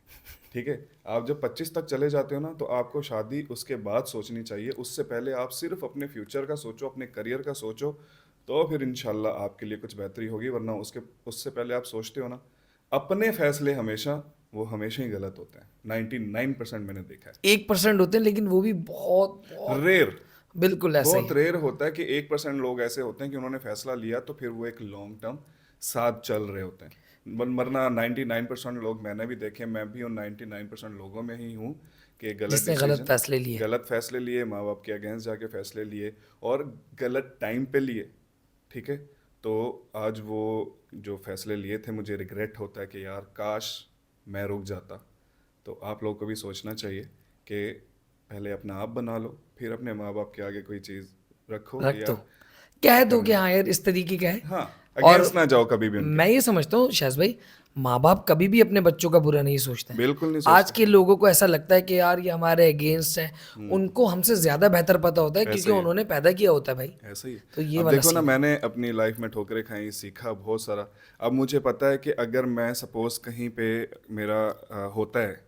ठीक है। आप जब 25 तक चले जाते हो ना, तो आपको शादी उसके बाद सोचनी चाहिए। उससे पहले आप सिर्फ अपने फ्यूचर का सोचो, अपने करियर का सोचो, तो फिर इंशाल्लाह आपके लिए कुछ बेहतरी होगी। वरना उससे पहले आप सोचते हो ना, अपने फैसले वो हमेशा ही गलत होते हैं। 99% मैंने देखा है। 1% होते हैं लेकिन वो भी बहुत बहुत रेयर, बिल्कुल ऐसा ही बहुत है। रेयर होता है कि 1% लोग ऐसे होते हैं कि उन्होंने फैसला लिया तो फिर वो एक लॉन्ग टर्म साथ चल रहे होते हैं। वरना 99% लोग मैंने भी देखे, मैं भी उन 99% लोगों में ही हूँ कि गलत जिसने गलत डिसीजन, फैसले लिए। गलत फैसले लिए, माँ बाप के अगेंस्ट जाके फैसले लिए और गलत टाइम पे लिए। ठीक है। तो आज वो जो फैसले लिए थे, मुझे रिग्रेट होता है कि यार काश मैं रुक जाता। तो आप लोगों को भी सोचना चाहिए कि पहले अपना आप बना लो, फिर अपने माँ बाप के आगे कोई चीज़ रखो रख दो, या कह दो कि करना। हाँ यार इस तरीके का है। हाँ, और अगेंस्ट ना जाओ कभी भी उनके। मैं ये समझता हूँ शायद भाई, माँ बाप कभी भी अपने बच्चों का बुरा नहीं सोचते हैं। बिल्कुल नहीं आज सोचते। के लोगों को ऐसा लगता है कि यार ये हमारे अगेंस्ट हैं, उनको हमसे ज़्यादा बेहतर पता होता है क्योंकि ऐसा ही है, उन्होंने पैदा किया होता है भाई। ऐसा ही है। तो ये अब वाला देखो ना, सीन है। मैंने अपनी लाइफ में ठोकरें खाई, सीखा बहुत सारा। अब मुझे पता है कि अगर मैं सपोज कहीं पे मेरा होता है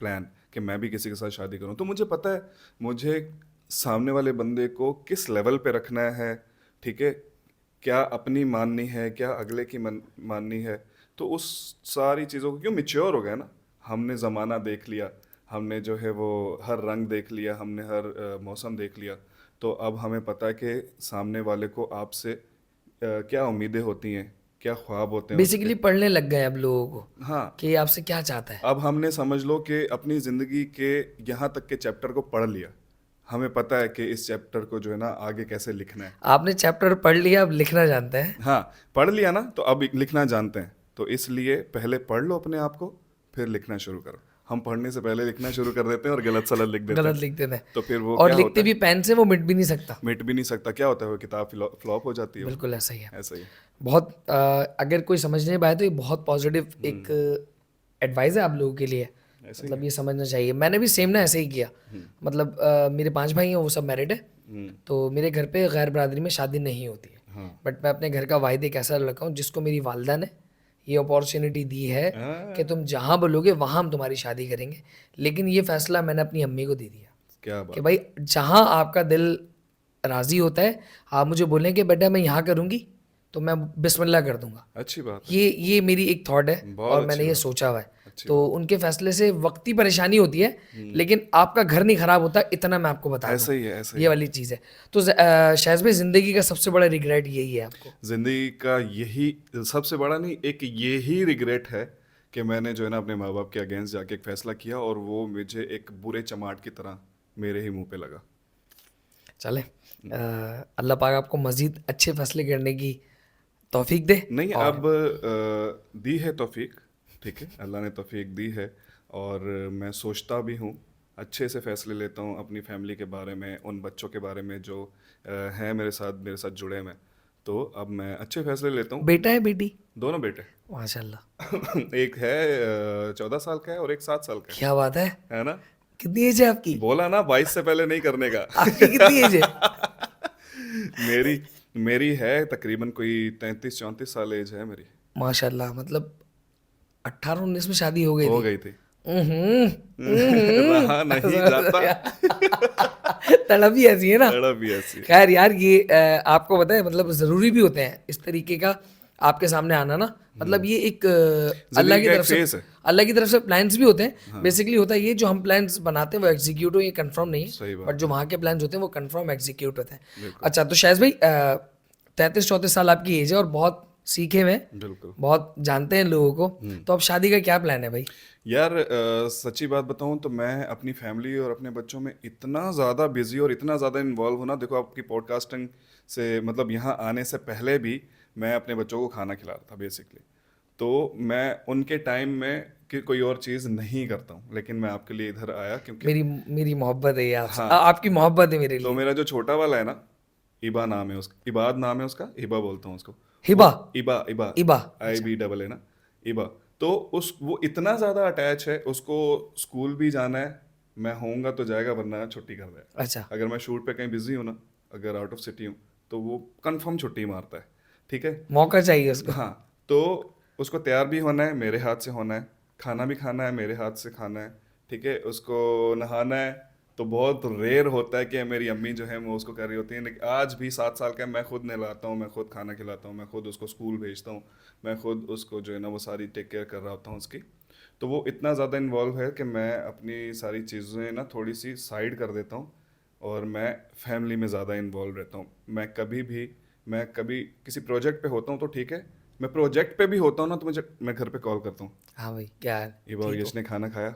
प्लान कि मैं भी किसी के साथ शादी करूं, तो मुझे पता है मुझे सामने वाले बंदे को किस लेवल पे रखना है, ठीक है, क्या अपनी माननी है, क्या अगले की माननी है। तो उस सारी चीज़ों को, क्यों मैच्योर हो गया ना, हमने ज़माना देख लिया, हमने जो है वो हर रंग देख लिया, हमने हर मौसम देख लिया। तो अब हमें पता है कि सामने वाले को आपसे क्या उम्मीदें होती हैं, क्या ख्वाब होते हैं उसके। बेसिकली पढ़ने लग गए अब लोगों को हाँ, कि ये आपसे क्या चाहता है। अब हमने समझ लो कि अपनी ज़िंदगी के यहाँ तक के चैप्टर को पढ़ लिया। हमें पता है कि इस चैप्टर को जो है ना आगे कैसे लिखना है। आपने चैप्टर पढ़ लिया, अब लिखना जानते हैं। हाँ, पढ़ लिया ना, तो अब लिखना जानते हैं। तो इसलिए पहले पढ़ लो अपने आप को, फिर लिखना शुरू करो। हम पढ़ने से पहले लिखना शुरू कर देते हैं और गलत सलत लिख देते गलत हैं। लिख देते हैं, तो फिर वो और क्या लिखते होता भी है, पेन से, वो मिट भी नहीं सकता। मिट भी नहीं सकता। क्या होता है, वो किताब फ्लॉप हो जाती है वो। बिल्कुल ऐसा ही है। ऐसा ही है। बहुत अगर कोई समझने पाए तो ये बहुत पॉजिटिव एक एडवाइस है आप लोगों के लिए। ऐसा ही मतलब ये समझना चाहिए। मैंने भी सेम ना ऐसे ही किया। मतलब मेरे 5 भाई हैं, वो सब मैरिड है। तो मेरे घर पे गैर बरादरी में शादी नहीं होती है। हाँ। बट मैं अपने घर का वाहिद एक ऐसा लड़का हूँ जिसको मेरी वालदा ने ये अपॉर्चुनिटी दी है कि तुम जहाँ बोलोगे वहाँ हम तुम्हारी शादी करेंगे। लेकिन ये फैसला मैंने अपनी अम्मी को दे दिया क्या कि बात। भाई जहाँ आपका दिल राज़ी होता है, आप मुझे बोलें कि बेटा मैं यहाँ करूँगी, तो मैं बिस्मिल्लाह कर दूंगा। अच्छी बात है। ये मेरी एक थॉट है बहुत और अच्छी मैंने ये बात है। सोचा हुआ है। अच्छी तो बात उनके फैसले से वक्ती परेशानी होती है, लेकिन आपका घर नहीं खराब होता, इतना मैं आपको बता है। दूं। ऐसा ही है, ऐसा ही ये है। वाली चीज़ है। तो शायद भाई ज़िंदगी का सबसे बड़ा रिग्रेट यही है आपको। जिंदगी का यही सबसे बड़ा नहीं, एक यही रिग्रेट है कि मैंने जो है ना अपने माँ बाप के अगेंस्ट जाके एक फैसला किया और वो मुझे एक बुरे चमाट की तरह मेरे ही मुंह पे लगा। चले, अल्लाह पाक आपको मज़ीद अच्छे फैसले करने की तौफीक दे। नहीं, और अब दी है तौफीक, ठीक है, अल्लाह ने तौफीक दी है। और मैं सोचता भी हूँ, अच्छे से फैसले लेता हूँ अपनी फैमिली के बारे में, उन बच्चों के बारे में जो हैं मेरे साथ जुड़े हुए हैं। तो अब मैं अच्छे फैसले लेता हूँ। बेटा है बेटी? दोनों बेटे। माशाल्लाह, एक है 14 साल का है और एक 7 साल का क्या बात है। है ना। कितनी एज है आपकी? बोला ना 22 से पहले नहीं करने का। आपकी कितनी एज है? मेरी मेरी है तकरीबन कोई 33-34 साल एज है मेरी। माशाल्लाह, मतलब 18-19 में शादी हो गई हो थी। गई थी। हम्म, रहा नहीं जाता। तड़प ही ऐसी है ना। तड़प भी ऐसी है। खैर यार, ये आपको पता है मतलब ज़रूरी भी होते हैं इस तरीके का आपके सामने आना ना। मतलब ये एक अल्लाह जिंदगी की का एक तरफ से, फेस है। अल्लाह की तरफ से प्लान्स भी होते हैं। बेसिकली होता है ये, जो हम प्लान्स बनाते हैं वो एग्जीक्यूट हो, ये कंफर्म नहीं सही है, बात बट जो वहाँ के प्लान्स होते हैं वो कंफर्म एग्जीक्यूट होते हैं। बिल्कुल। अच्छा, तो शायद भाई 33-34 साल आपकी एज है और बहुत सीखे हुए हैं, बिल्कुल। बहुत जानते हैं लोगों को। तो अब शादी का क्या प्लान है भाई? यार सच्ची बात बताऊं तो मैं अपनी फैमिली और अपने बच्चों में इतना ज़्यादा बिजी और इतना ज़्यादा इन्वॉल्व हूं ना। देखो, आपकी पॉडकास्टिंग से मतलब यहाँ आने से पहले भी मैं अपने बच्चों को खाना खिला रहा था बेसिकली। तो मैं उनके टाइम में कि कोई और चीज़ नहीं करता हूँ, लेकिन मैं आपके लिए इधर आया क्योंकि मेरी मेरी मोहब्बत है ये आपसे, हाँ। आपकी मोहब्बत है मेरे तो लिए। मेरा जो छोटा वाला है ना, इबा नाम है उसका, इबाद नाम है उसका, इबा बोलता हूँ उसको। हिबा? इबा इबा इबा, आई बी डबल है ना, इबा। तो उस वो इतना ज़्यादा अटैच है, उसको स्कूल भी जाना है, मैं होऊंगा तो जाएगा, वरना छुट्टी कर दे। अच्छा। अगर मैं शूट पे कहीं बिजी हूँ ना, अगर आउट ऑफ सिटी हूँ, तो वो कंफर्म छुट्टी मारता है, ठीक है। मौका चाहिए उसको। हाँ, तो उसको तैयार भी होना है, मेरे हाथ से होना है, खाना भी खाना है, मेरे हाथ से खाना है, ठीक है। उसको नहाना है, तो बहुत रेयर होता है कि मेरी अम्मी जो है वो उसको कर रही होती है। लेकिन आज भी 7 साल का है, मैं खुद नहलाता हूँ, मैं खुद खाना खिलाता हूँ, मैं खुद उसको स्कूल भेजता हूँ, मैं खुद उसको जो है ना वो सारी टेक केयर कर रहा होता हूँ उसकी। तो वो इतना ज़्यादा इन्वॉल्व है कि मैं अपनी सारी चीज़ें ना थोड़ी सी साइड कर देता हूँ और मैं फैमिली में ज़्यादा इन्वॉल्व रहता हूँ। मैं कभी किसी प्रोजेक्ट पे होता हूँ तो ठीक है, मैं प्रोजेक्ट पे भी होता हूँ ना, तो मैं घर पे कॉल करता हूँ, हाँ भाई, क्या है? ये बार ठीक हो? यश ने खाना खाया,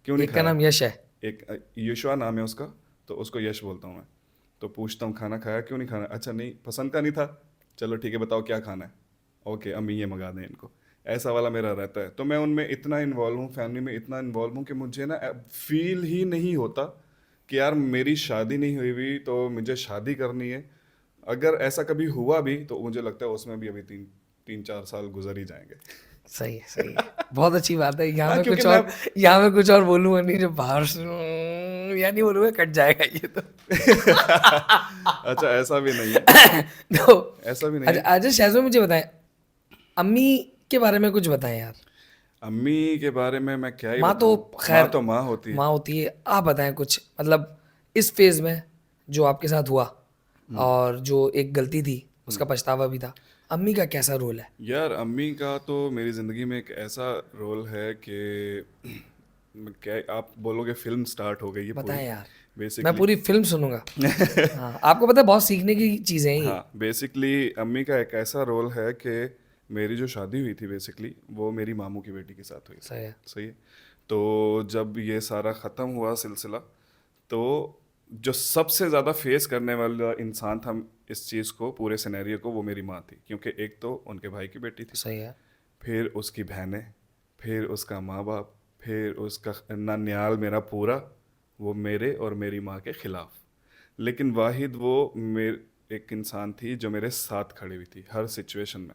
क्यों नहीं एक का खाया। नाम यश है। एक युशवा नाम है उसका, तो उसको यश बोलता हूँ मैं। तो पूछता हूँ खाना खाया, क्यों नहीं खाना, अच्छा नहीं पसंद का नहीं था, चलो ठीक है बताओ क्या खाना है, ओके अम्मी ये मंगा दें इनको। ऐसा वाला मेरा रहता है। तो मैं उनमें इतना इन्वॉल्व हूँ, फैमिली में इतना इन्वॉल्व हूँ कि मुझे ना फील ही नहीं होता कि यार मेरी शादी नहीं हुई हुई तो मुझे शादी करनी है। अगर ऐसा कभी हुआ भी तो मुझे लगता है उसमें भी अभी 3-4 साल गुजर ही जाएंगे। सही है, सही है। बहुत अच्छी बात है। हाँ, क्योंकि मैं यहाँ मैं कुछ और बोलूँगा नहीं, जो बाहर से या नहीं बोलूँगा, कट जाएगा ये तो। अच्छा, ऐसा भी नहीं है, तो ऐसा भी नहीं अच्छा है। अच्छा, शहज़ों मुझे बताएं, अम्मी के बारे में कुछ बताएं यार। अम्मी के बारे में मैं क्या ही माँ तो बताऊं। माँ खैर तो माँ होती है। माँ होती है। आप बताएं कुछ, मतलब इस फेज में जो आपके साथ हुआ और जो एक गलती थी उसका पछतावा भी था, अम्मी का कैसा रोल है? यार अम्मी का तो मेरी ज़िंदगी में एक ऐसा रोल है कि क्या आप बोलोगे, फिल्म स्टार्ट हो गई है पूरी बताएं यार, मैं बेसिकली। पूरी फिल्म सुनूंगा। हाँ, आपको पता है बहुत सीखने की चीज़ें हैं ये। हाँ, बेसिकली अम्मी का एक ऐसा रोल है कि मेरी जो शादी हुई थी बेसिकली वो मेरी मामू की बेटी के साथ हुई थी। सही है। सही है। तो जब ये सारा ख़त्म हुआ सिलसिला, तो जो सबसे ज़्यादा फेस करने वाला इंसान था इस चीज़ को, पूरे सिनेरियो को, वो मेरी माँ थी। क्योंकि एक तो उनके भाई की बेटी थी, सही है। फिर उसकी बहनें, फिर उसका माँ बाप, फिर उसका ननियाल मेरा पूरा, वो मेरे और मेरी माँ के खिलाफ। लेकिन वाहिद वो मेरे एक इंसान थी जो मेरे साथ खड़ी हुई थी हर सिचुएशन में।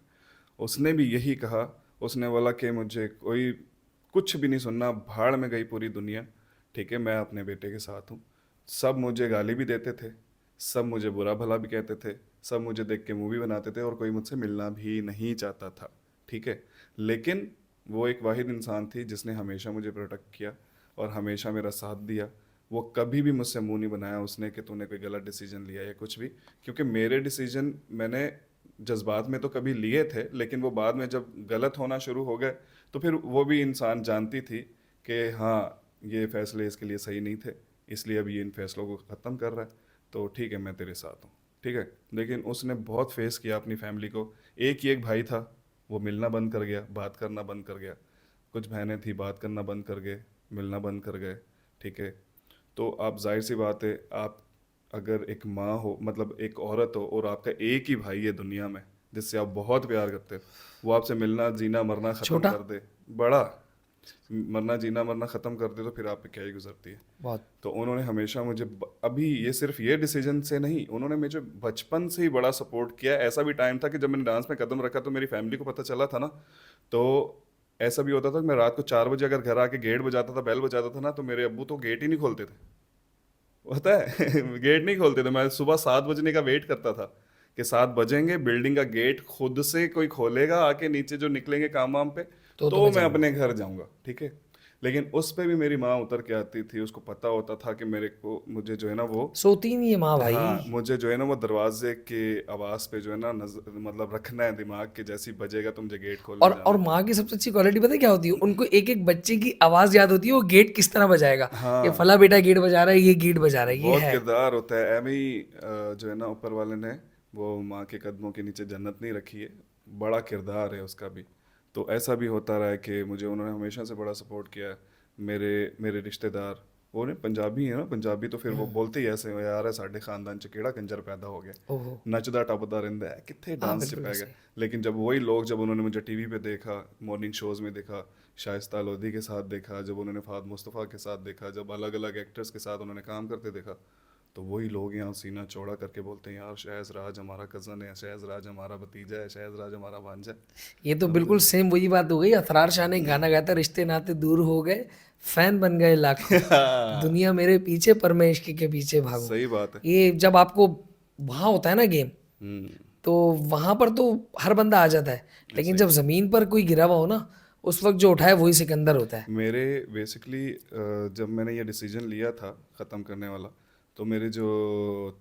उसने भी यही कहा, उसने बोला कि मुझे कोई कुछ भी नहीं सुनना, भाड़ में गई पूरी दुनिया, ठीक है, मैं अपने बेटे के साथ हूँ। सब मुझे गाली भी देते थे, सब मुझे बुरा भला भी कहते थे, सब मुझे देख के मूवी बनाते थे और कोई मुझसे मिलना भी नहीं चाहता था, ठीक है। लेकिन वो एक वाहिद इंसान थी जिसने हमेशा मुझे प्रोटेक्ट किया और हमेशा मेरा साथ दिया। वो कभी भी मुझसे मुंह नहीं बनाया उसने कि तूने कोई गलत डिसीजन लिया या कुछ भी। क्योंकि मेरे डिसीजन मैंने जज्बात में तो कभी लिए थे, लेकिन वो बाद में जब गलत होना शुरू हो गए तो फिर वो भी इंसान जानती थी कि हाँ, ये फैसले इसके लिए सही नहीं थे, इसलिए अब ये इन फैसलों को ख़त्म कर रहा है, तो ठीक है मैं तेरे साथ हूँ, ठीक है। लेकिन उसने बहुत फेस किया अपनी फैमिली को। एक ही एक भाई था, वो मिलना बंद कर गया, बात करना बंद कर गया। कुछ बहनें थी, बात करना बंद कर गए, मिलना बंद कर गए, ठीक है। तो आप जाहिर सी बात है, आप अगर एक माँ हो, मतलब एक औरत हो, और आपका एक ही भाई है दुनिया में जिससे आप बहुत प्यार करते हो, वो आपसे मिलना जीना मरना ख़त्म छोटा कर दे, बड़ा मरना जीना मरना ख़त्म कर दे, तो फिर आप पे क्या ही गुजरती है। बहुत। तो उन्होंने हमेशा मुझे अभी ये सिर्फ ये डिसीजन से नहीं, उन्होंने मुझे बचपन से ही बड़ा सपोर्ट किया। ऐसा भी टाइम था कि जब मैंने डांस में कदम रखा तो मेरी फैमिली को पता चला था ना, तो ऐसा भी होता था कि मैं रात को 4 बजे अगर घर आके गेट बजाता था, बेल बजाता था ना, तो मेरे अब्बू तो गेट ही नहीं खोलते थे, होता है। गेट नहीं खोलते थे। मैं सुबह 7 बजने का वेट करता था कि 7 बजेंगे, बिल्डिंग का गेट खुद से कोई खोलेगा, आके नीचे जो निकलेंगे काम वाम पे, तो तो मैं मैं जाऊंगा। अपने घर जाऊंगा, ठीक है। लेकिन उस पे भी मेरी माँ उतर के आती थी, उसको पता होता था कि मेरे को, मुझे जो है ना वो, सोती नहीं है माँ भाई। हाँ, मुझे जो है ना वो दरवाजे के आवाज़ पे जो है ना नजर, मतलब रखना है दिमाग के, जैसी बजेगा तो मुझे गेट खोलने जाना और है। माँ की सबसे अच्छी क्वालिटी पता है क्या होती है? उनको एक एक बच्चे की आवाज याद होती है, वो गेट किस तरह बजाएगा। ये हाँ, फला बेटा गेट बजा रहा है, ये गेट बजा रहा है, ये बहुत है। किरदार होता है एम ही। जो है ना ऊपर वाले ने वो माँ के कदमों के नीचे जन्नत नहीं रखी है, बड़ा किरदार है उसका भी। तो ऐसा भी होता रहा है कि मुझे उन्होंने हमेशा से बड़ा सपोर्ट किया है। मेरे मेरे रिश्तेदार, वो ने पंजाबी है ना, पंजाबी तो फिर वो बोलते ही ऐसे हो, यार है साढ़े खानदान च केड़ा कंजर पैदा हो गया, ओहो। नचदा टपदा रहता है, कितने हाँ डांस च बिल्कुल पै गया। सही। लेकिन जब वही लोग, जब उन्होंने मुझे टीवी पे देखा, मॉर्निंग शोज में देखा, शाइस्ता लोधी के साथ देखा, जब उन्होंने फाद मुस्तफ़ा के साथ देखा, जब अलग अलग एक्टर्स के साथ उन्होंने काम करते देखा, तो वही लोग यहाँ सीना चौड़ा करके बोलते हैं, यार शहज़ राज हमारा कज़न है, शहज़ राज हमारा भतीजा है, शहज़ राज हमारा भांजा है। ये तो तो मुझे बिल्कुल सेम वही बात हो गई। अथरार शाह ने गाना गाया था, रिश्ते नाते दूर हो गए, फैन बन गए लाखों, दुनिया मेरे पीछे पर मैं इश्क के पीछे भागूं। सही बात है। ये जब आपको वहाँ होता है ना गेम, हम्म। तो वहाँ पर तो हर बंदा आ जाता है, लेकिन सही। जब ज़मीन पर कोई गिरा हुआ हो ना, उस वक्त जो उठाए वही सिकंदर होता है। मेरे बेसिकली जब मैंने ये डिसीजन लिया था ख़त्म करने वाला, तो मेरे जो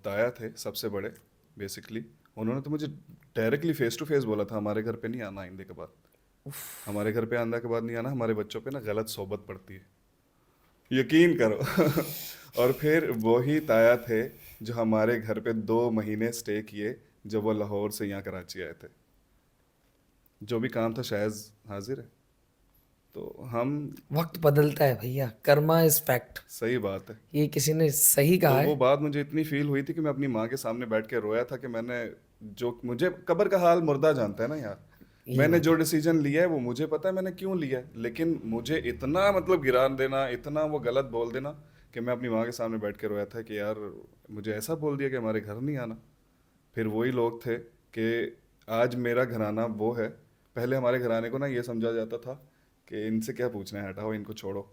ताया थे सबसे बड़े, बेसिकली उन्होंने तो मुझे डायरेक्टली फेस टू फेस बोला था, हमारे घर पे नहीं आना आइंदे के बाद, हमारे घर पे आने के बाद नहीं आना, हमारे बच्चों पे ना गलत सोबत पड़ती है, यकीन करो। और फिर वही ताया थे जो हमारे घर पे 2 महीने स्टे किए, जब वो लाहौर से यहाँ कराची आए थे। जो भी काम था शायद हाजिर है, तो हम, वक्त बदलता है भैया, कर्मा इज फैक्ट। सही बात है। ये किसी ने सही तो कहा वो है। बात मुझे इतनी फील हुई थी कि मैं अपनी माँ के सामने बैठ के रोया था कि मैंने, जो मुझे कब्र का हाल मुर्दा जानता है ना यार, मैंने जो डिसीजन लिया है वो मुझे पता है मैंने क्यों लिया है, लेकिन मुझे इतना मतलब गिरा देना, इतना वो गलत बोल देना कि मैं अपनी माँ के सामने बैठ के रोया था कि यार मुझे ऐसा बोल दिया कि हमारे घर नहीं आना। फिर वही लोग थे कि आज मेरा घराना वो है। पहले हमारे घराने को ना ये समझा जाता था कि इनसे क्या पूछना है, हटाओ इनको, छोड़ो,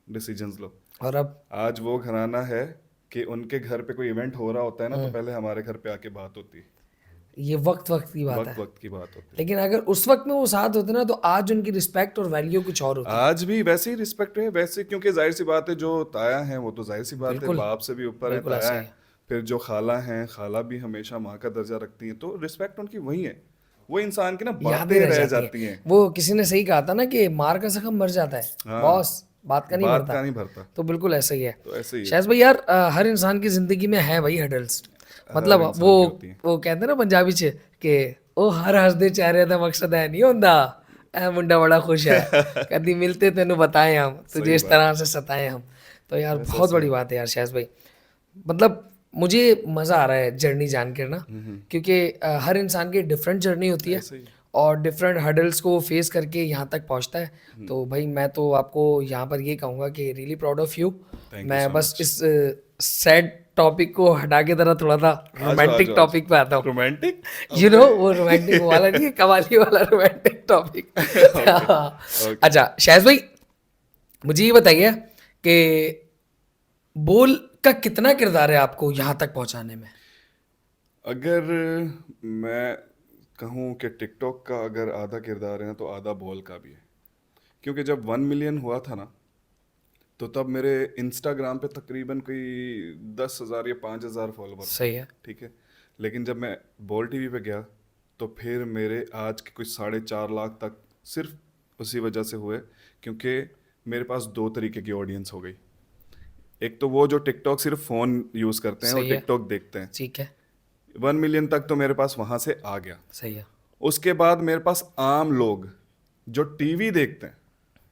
डिसीजंस लो। और अब आज वो घराना है कि उनके घर पे कोई इवेंट हो रहा होता है ना, तो पहले हमारे घर पे आके बात होती है। ये वक्त वक्त की बात है, वक्त वक्त की बात होती है। लेकिन अगर उस वक्त में वो साथ होते ना तो आज उनकी रिस्पेक्ट और वैल्यू कुछ और होती। आज भी वैसे ही रिस्पेक्ट है वैसे, क्योंकि जाहिर सी बात है जो ताया है वो तो जाहिर सी बात है बिल्कुल बाप से भी ऊपर है, बिल्कुल ताया ऐसा है। ही है। फिर जो खाला हैं, खाला भी हमेशा माँ का दर्जा रखती हैं, तो रिस्पेक्ट उनकी वही है। वो इंसान की ना यादें बातें रह रह जाती जाती हैं। हैं। वो किसी ने सही कहा था ना कि मार का जख्म मर जाता है, हाँ, बॉस बात का नहीं बात भरता। का नहीं भरता। तो बिल्कुल ऐसा ही है। तो ऐसे ही है, शायद भाई यार हर इंसान की जिंदगी में है भाई हडल्स। हर मतलब इंसान की होती है। वो कहते हैं ना पंजाबी च कि ਉਹ हर हसदे चेहरे ਦਾ मकसद है नहीं होता, ए मुंडा बड़ा खुश है, कभी मिलते तेनू बताएं हम तुझे सही इस बात तरह है, से सताएं हम। तो यार ऐसा बहुत बड़ी सेम। बात है यार शायद भाई। मतलब मुझे मज़ा आ रहा है जर्नी जान कर ना, क्योंकि हर इंसान की डिफरेंट जर्नी होती है ऐसे ही। और डिफरेंट हर्डल्स को फेस करके यहाँ तक पहुँचता है। तो भाई मैं तो आपको यहाँ पर ये कहूँगा कि really proud of you. Thank you मैं सो बस मच। इस सैड टॉपिक को हटा के जरा थोड़ा सा आ जाओ आ रोमांटिक जाओ आ टॉपिक पे आता जाओ। हूँ। रोमांटिक। यू नो अबे वो रोमांटिक वाला नहीं है, कवाली वाला रोमांटिक टॉपिक। Okay okay. अच्छा शायद भाई मुझे ये बताइए कि बोल का कितना किरदार है आपको यहाँ तक पहुँचाने में। अगर मैं कहूँ कि टिकटॉक का अगर आधा किरदार है ना, तो आधा बोल का भी है। क्योंकि जब 1 मिलियन हुआ था ना, तो तब मेरे इंस्टाग्राम पे तकरीबन कोई 10,000 या 5,000 फॉलोवर थे। सही है। ठीक है। लेकिन जब मैं बोल टीवी पे गया, तो फिर मेरे आज के कुछ 4.5 लाख तक सिर्फ उसी वजह से हुए क्योंकि मेरे पास दो तरीके की ऑडियंस हो गई। एक तो वो जो टिकटॉक सिर्फ फ़ोन यूज़ करते हैं और सही है। टिकटॉक देखते हैं, ठीक है। 1 मिलियन तक तो मेरे पास वहाँ से आ गया। सही है। उसके बाद मेरे पास आम लोग जो टीवी देखते हैं,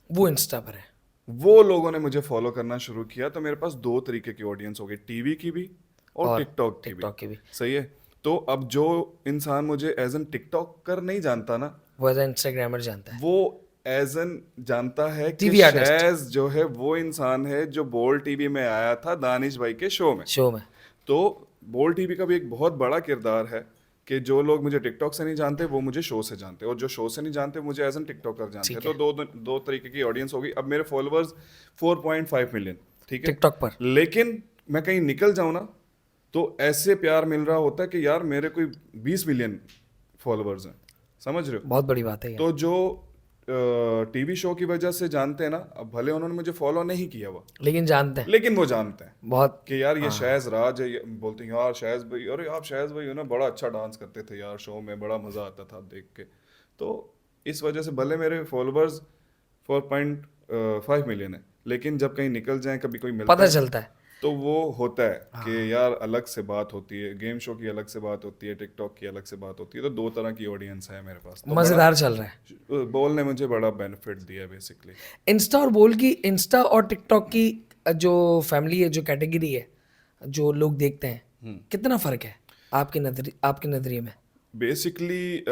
वो इंस्टा पर है। वो लोगों ने मुझे फॉलो करना शुरू किया, तो मेरे पास दो तरीके की ऑडियंस हो गई, टीवी की भी और और टिकटॉक की भी। टिकटॉक की भी। सही है। तो अब जो इंसान मुझे एज एन टिकटॉकर नहीं जानता ना, वो एज इंस्टाग्रामर जानता है। वो एज एन जानता है कि टीवी आर्टिस्ट शैज़ जो है वो इंसान है जो बोल टीवी में आया था दानिश भाई के शो में। शो में। तो बोल टीवी का भी एक बहुत बड़ा किरदार है कि जो लोग मुझे टिकटॉक से नहीं जानते वो मुझे शो से जानते हैं, और जो शो से नहीं जानते मुझे एज एन टिकटॉकर जानते हैं। ठीक तो दो तरीके की ऑडियंस होगी। अब मेरे फॉलोअर्स 4.5 मिलियन, ठीक है, टिकटॉक पर। लेकिन मैं कहीं निकल जाऊं ना, तो ऐसे प्यार मिल रहा होता है कि यार मेरे कोई 20 मिलियन फॉलोअर्स हैं। समझ रहे हो? बहुत बड़ी बात है ये। तो जो टीवी शो की वजह से जानते हैं ना, अब भले उन्होंने मुझे फॉलो नहीं किया हुआ, लेकिन जानते हैं लेकिन वो जानते हैं बहुत। कि यार ये शैज़ राज है। बोलते हैं यार शैज़ भाई, अरे आप शैज़ भाई हो ना, बड़ा अच्छा डांस करते थे यार शो में, बड़ा मज़ा आता था देख के। तो इस वजह से भले मेरे फॉलोअर्स 4.5 मिलियन है, लेकिन जब कहीं निकल जाए, कभी कोई मिलता पता है, चलता है। तो वो होता है कि यार अलग से बात होती है, गेम शो की अलग से बात होती है, टिकटॉक की अलग से बात होती है। तो दो तरह की ऑडियंस है मेरे पास। तो मज़ेदार चल रहा है। बोल ने मुझे बड़ा बेनिफिट दिया है बेसिकली। इंस्टा और बोल की, इंस्टा और टिकटॉक की जो फैमिली है, जो कैटेगरी है, जो लोग देखते हैं, कितना फ़र्क है आपके नज़रिए में। बेसिकली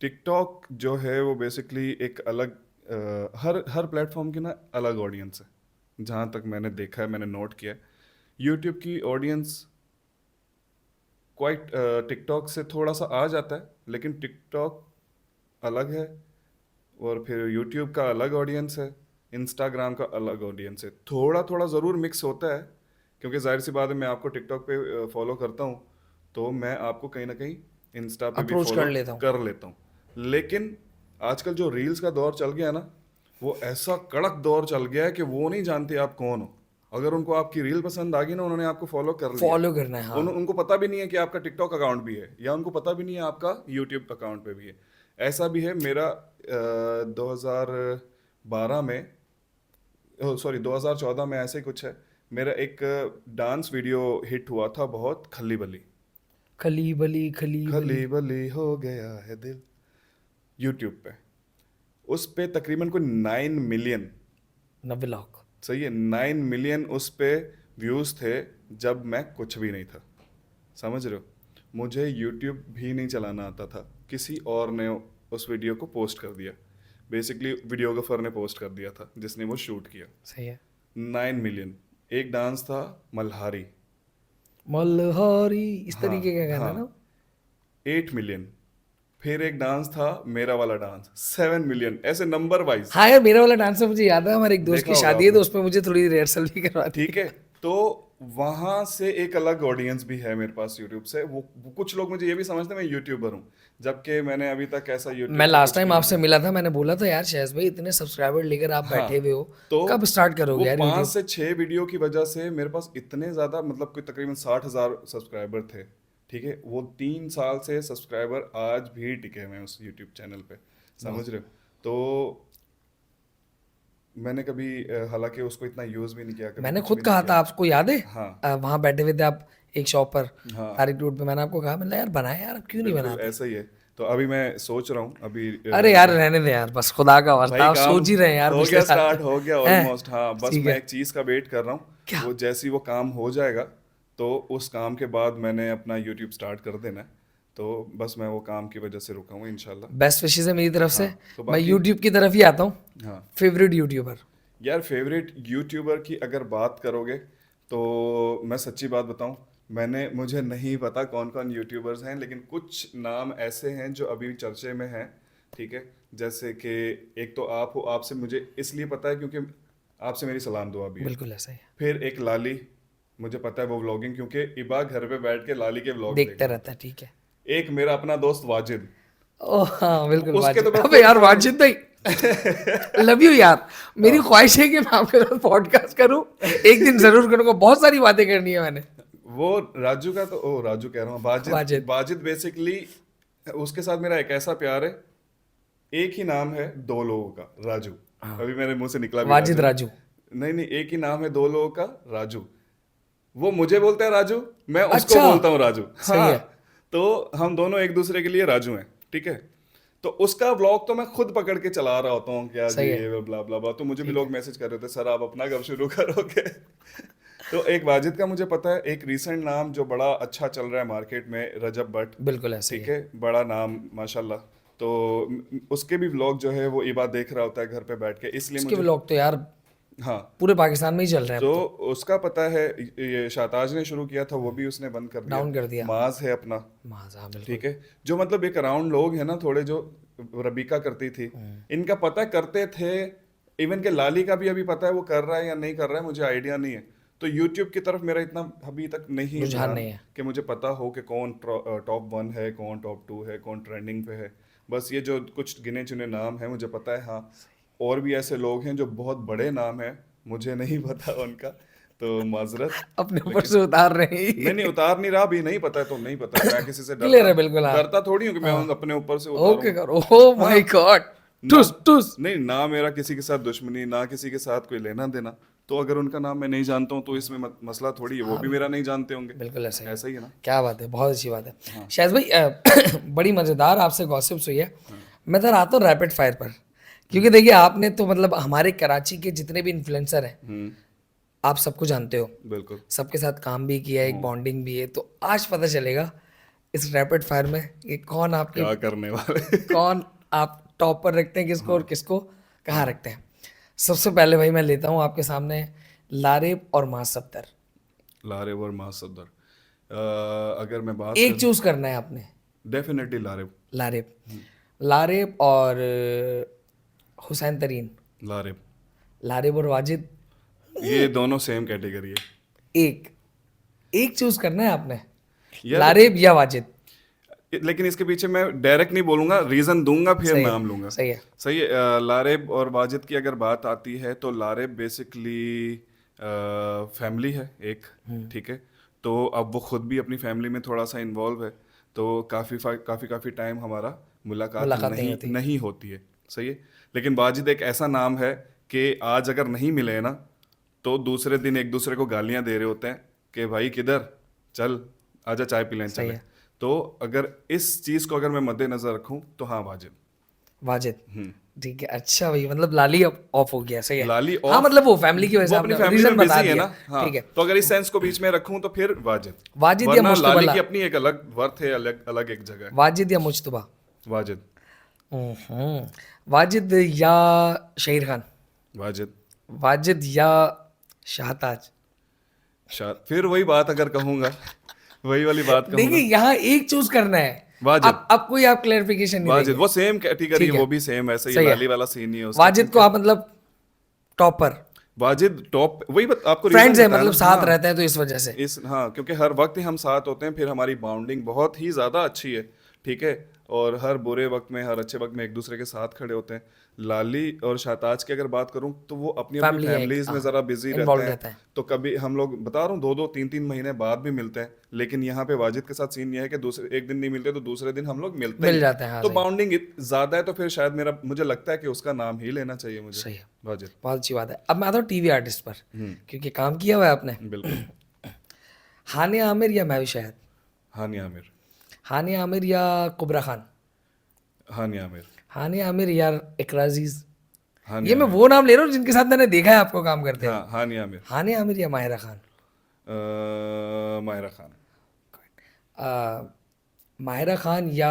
टिकटॉक जो है वो बेसिकली एक अलग हर प्लेटफॉर्म की ना अलग ऑडियंस है। जहाँ तक मैंने देखा है, मैंने नोट किया है, यूट्यूब की ऑडियंस क्वाइट टिकटॉक से थोड़ा सा आ जाता है, लेकिन टिकटॉक अलग है, और फिर यूट्यूब का अलग ऑडियंस है, इंस्टाग्राम का अलग ऑडियंस है। थोड़ा थोड़ा ज़रूर मिक्स होता है, क्योंकि जाहिर सी बात है मैं आपको टिकटॉक पे फॉलो करता हूँ, तो मैं आपको कहीं ना कहीं इंस्टा पे भी अप्रोच फॉलो कर लेता हूँ। कर लेता हूँ। लेकिन आजकल जो रील्स का दौर चल गया ना, वो ऐसा कड़क दौर चल गया है कि वो नहीं जानते आप कौन हो। अगर उनको आपकी रील पसंद आ गई ना, उन्होंने आपको फॉलो कर लिया। फॉलो करना है, हाँ। उनको पता भी नहीं है कि आपका टिकटॉक अकाउंट भी है, या उनको पता भी नहीं है आपका यूट्यूब अकाउंट पे भी है। ऐसा भी है। मेरा 2012 में, सॉरी 2014 में ऐसे ही कुछ है, मेरा एक डांस वीडियो हिट हुआ था बहुत, खली बली। खली बली खली बली। खली बली हो गया है दिल, यूट्यूब पे। उस पे तकरीबन कोई 9 मिलियन, 90 लाख। सही है, 9 मिलियन उस पे व्यूज़ थे जब मैं कुछ भी नहीं था। समझ रहे हो? मुझे यूट्यूब भी नहीं चलाना आता था, किसी और ने उस वीडियो को पोस्ट कर दिया। बेसिकली वीडियोग्राफर ने पोस्ट कर दिया था जिसने वो शूट किया। सही है। 9 मिलियन। एक डांस था मल्हारी, मल्हारी इस हाँ तरीके का गाना हाँ, ना। 8 मिलियन। फिर एक डांस था मेरा वाला डांस, 7 मिलियन। ऐसे नंबर वाइज हाँ यार, मेरा वाला डांस मुझे याद है, हमारे एक दोस्त देखा की होगा शादी है तो आपने। उसमें मुझे थोड़ी रिहर्सल भी करवा दी। ठीक है, तो वहां से एक अलग ऑडियंस भी है मेरे पास यूट्यूब से। वो कुछ लोग मुझे ये भी समझते हैं मैं यूट्यूबर हूँ, जबकि मैंने अभी तक ऐसा यूट्यूब मैं से लास्ट कुछ टाइम भी नहीं आपसे मिला था, मैंने बोला था यार शहज़ भाई इतने सब्सक्राइबर लेकर आप किया। बैठे हुए हो, तो कब स्टार्ट वो करोगे यार 5 यूट्यूब? से 6 वीडियो की वजह से मेरे पास इतने ज्यादा, मतलब कोई तकरीबन 60,000 सब्सक्राइबर थे। ठीक है, वो 3 साल से सब्सक्राइबर आज भी टिके हुए हैं उस यूट्यूब चैनल पे, समझ रहे हो? तो मैंने कभी हालांकि उसको इतना यूज भी नहीं किया, कभी मैंने कुछ खुद भी नहीं कहा था, किया। आपको याद है? हाँ वहाँ बैठे हुए थे आप एक शॉप पर, हाँ, तारिक रोड पे, मैंने आपको कहा, मैंने यार बनाए यार, अब क्यों नहीं बिल्कुल बनाते? ऐसा ही है। तो अभी मैं सोच रहा हूँ अभी अरे यार रहने दे यार, बस खुदा का वास्ता, भाई आप काम सोच ही रहे हैं यार हो पिछले गया, साल से। स्टार्ट हो गया हैं? ऑलमोस्ट। हाँ, बस ठीक मैं है। एक चीज़ का वेट कर रहा हूँ। क्या? वो जैसी वो काम हो जाएगा तो उस काम के बाद मैंने अपना यूट्यूब स्टार्ट कर देना है। तो बस मैं वो काम की वजह से रुका हूँ इंशाल्लाह। बेस्ट विशेस है मेरी तरफ से। हाँ, तो मैं बाकी यूट्यूब की तरफ ही आता हूँ। हाँ फेवरेट यूट्यूबर? यार, फेवरेट यूट्यूबर की अगर बात करोगे तो मैं सच्ची बात बताऊं, मुझे नहीं पता कौन कौन यूट्यूबर्स हैं, लेकिन कुछ नाम ऐसे हैं जो अभी चर्चे में हैं। ठीक है, जैसे कि एक तो आप हो, आपसे मुझे इसलिए पता है क्योंकि आपसे मेरी सलाम दुआ भी है। बिल्कुल ऐसा ही है, फिर एक लाली, मुझे पता है वो व्लॉगिंग, क्योंकि इबा घर पे बैठ के लाली के व्लॉग देख देखता रहा रहता था। है। ठीक है। एक मेरा अपना दोस्त वाजिद, ओह हाँ बिल्कुल उसके तो वाजिद। मैं अबे फुल यार फॉलोअर वाजिद भाई, लव यू यार। मेरी हाँ। ख्वाहिश है कि मैं आपके साथ पॉडकास्ट करूं, एक दिन जरूर करूंगा, बहुत सारी बातें करनी है मैंने। वो राजू का तो, ओ राजू कह रहा हूँ, वाजिद। वाजिद। वाजिद बेसिकली उसके साथ मेरा एक ऐसा प्यार है, एक ही नाम है दो लोगों का, राजू। हाँ। अभी मेरे मुंह से निकला भी वाजिद राजू। राजू। नहीं नहीं, एक ही नाम है दो लोगों का, राजू। वो मुझे बोलता है राजू, मैं उसको अच्छा। बोलता हूँ राजू। सही हाँ, है। तो हम दोनों एक दूसरे के लिए राजू हैं। ठीक है, तो उसका ब्लॉग तो मैं खुद पकड़ के चला रहा होता हूँ, क्या जी सही है। ये ब्ला ब्ला ब्ला। तो मुझे भी ठीक लोग है। मैसेज कर रहे थे, सर आप अपना कब शुरू करोगे? तो एक वाजिद का मुझे पता है। एक रीसेंट नाम जो बड़ा अच्छा चल रहा है मार्केट में, रजब भट्ट। बिल्कुल ऐसा ही ठीक है। है, बड़ा नाम माशाल्लाह। तो उसके भी व्लॉग जो है वो इबा देख रहा होता है घर पे बैठ के, इसलिए उसके मुझे। व्लॉग तो यार हाँ, पूरे पाकिस्तान में ही चल रहे हैं जो अब तो। उसका पता है, ये शाताज ने शुरू किया था, वो भी उसने बंद कर दिया। डाउन कर दिया। माज है अपना। माजा बिल्कुल। ठीक है, जो मतलब एक अराउंड लोग हैं ना थोड़े, जो रबीका करती थी, इनका पता है करते थे। इवन के लाली का भी अभी पता है वो कर रहा है या नहीं कर रहा है, मुझे आइडिया नहीं है। तो यूट्यूब की तरफ मेरा इतना अभी तक नहीं रुझान ध्यान नहीं है। कि मुझे पता हो कि कौन टॉप 1 है, कौन टॉप 2 है, कौन ट्रेंडिंग पे है। बस ये जो कुछ गिने चुने नाम हैं मुझे पता है। हाँ, और भी ऐसे लोग हैं जो बहुत बड़े नाम हैं, मुझे नहीं पता उनका, तो माजरत। अपने ऊपर लेकिन से उतार रहे नहीं हैं। नहीं, उतार नहीं रहा, अभी नहीं पता है तो नहीं पता है। मैं किसी से क्लियर है डरता बिल्कुल। हाँ डरता थोड़ी हूँ कि मैं अपने ऊपर से ओके उतारूंगा। करो। ओ माय हाँ, गॉड। ना टुस टुस। नहीं, ना मेरा किसी के साथ दुश्मनी, ना किसी के साथ कोई लेना देना। तो अगर उनका नाम मैं नहीं जानता हूँ तो इसमें मसला थोड़ी है, वो भी मेरा नहीं जानते होंगे। बिल्कुल ऐसा ही है। ऐसा ही है ना। क्या बात है, बहुत अच्छी बात है। शायद भाई बड़ी मज़ेदार आपसे गॉसिप्स हुई है। मैं तो आता हूँ रैपिड फायर पर, क्योंकि देखिए आपने तो मतलब हमारे कराची के जितने भी इन्फ्लुएंसर हैं आप सबको जानते हो, बिल्कुल। सबके साथ काम भी किया है, एक बॉन्डिंग भी है। तो आज पता चलेगा इस रैपिड फायर में कि कौन आपके, क्या करने वाले? कौन आप टॉप पर रखते हैं किसको और किसको कहाँ रखते हैं। सबसे पहले भाई मैं लेता हूँ आपके सामने लारेब और मास सफ्दर। लारेब और मास सफदर। अगर मैं बात एक चूज करना है आपने। डेफिनेटली लारेब। लारेब। लारेब और हुसैन तरीन। लारेब। लारेब और वाजिद। ये दोनों सेम कैटेगरी है एक एक चूज करना है आपने, यार। लारेब या वाजिद। लेकिन इसके पीछे मैं डायरेक्ट नहीं बोलूंगा, रीजन दूंगा, फिर सही है, नाम लूंगा। सही है। सही है। लारेब और वाजिद की अगर बात आती है तो लारेब बेसिकली फैमिली है एक। ठीक है, तो अब वो खुद भी अपनी फैमिली में थोड़ा सा इन्वॉल्व है, तो काफ़ी टाइम हमारा मुलाकात मुलाकातें नहीं होती है। सही है। लेकिन वाजिद एक ऐसा नाम है कि आज अगर नहीं मिले ना तो दूसरे दिन एक दूसरे को गालियां दे रहे होते हैं कि भाई किधर, चल आजा चाय पी लें चले। है। तो अगर इस चीज को अगर मैं मद्देनजर रखूं तो हाँ, वाजिद। वाजिद। ठीक है, अच्छा भाई, मतलब लाली ऑफ हो गया। सही है। लाली हाँ off, मतलब वो फैमिली की वजह से वो अपनी आपने फैमिली रीजन में बता बिजी है दिया। ना। हाँ, ठीक है। तो अगर इस सेंस को बीच में रखूं तो फिर वाजिद। वाजिद या वरना मुश्तबा। लाली की अपनी एक अलग वर्थ है, अलग अलग एक जगह है। वाजिद या मुश्तबा। वाजिद। वाजिद या शहीर खान, वाजिद। वाजिद या शाहताज। फिर वही बात अगर कहूंगा, वही वाली बात देखिए कहूंगा। यहाँ एक चूज करना है। वाजिद। अब कोई आप क्लेरिफिकेशन नहीं वाजिद देंगे। वो सेम कैटेगरी ठीक है, है, वो भी सेम ऐसे ही सही है। लाली वाला सीन ही है उसका, वाजिद ठीक को है। आप मतलब टॉपर, वाजिद टॉप, वही आपको रीजन फ्रेंड्स है बताया मतलब ना। साथ हाँ, रहते हैं तो इस वजह से। हाँ, क्योंकि हर वक्त ही हम साथ होते हैं, फिर हमारी बाउंडिंग बहुत ही ज़्यादा अच्छी है, ठीक है। और हर बुरे वक्त में, हर अच्छे वक्त में एक दूसरे के साथ खड़े होते हैं। लाली और शाहताज की अगर बात करूं तो वो अपनी अपनी फैमिली है एक, फैमिलीज में हाँ, ज़रा बिजी रहते इन्वॉल्व हैं। रहता है। तो कभी हम लोग बता रहा हूँ 2-2 3-3 महीने बाद भी मिलते हैं, लेकिन यहाँ पे वाजिद के साथ सीन ये है कि दूसरे एक दिन नहीं मिलते तो दूसरे दिन हम लोग मिलते मिल ही जाते हैं, हाँ तो सही है, बाउंडिंग ज़्यादा है, तो फिर शायद मेरा मुझे लगता है कि उसका नाम ही लेना चाहिए मुझे, सही है, वाजिद। बहुत अच्छी बात है। अब मैं आता हूँ टीवी आर्टिस्ट पर, क्योंकि काम किया हुआ है आपने। बिल्कुल। हानिया आमिर या महवी शहद? हानिया आमिर। हानिया आमिर या कुबरा खान? हानिया आमिर। हानिया आमिर या इकरा अजीज? ये हानिया मैं आमिर। वो नाम ले रहा हूँ जिनके साथ मैंने देखा है आपको काम करते हाँ, हुए। हानिया आमिर। हानिया आमिर या माहिरा खान? माहिरा खान। आ, माहिरा खान या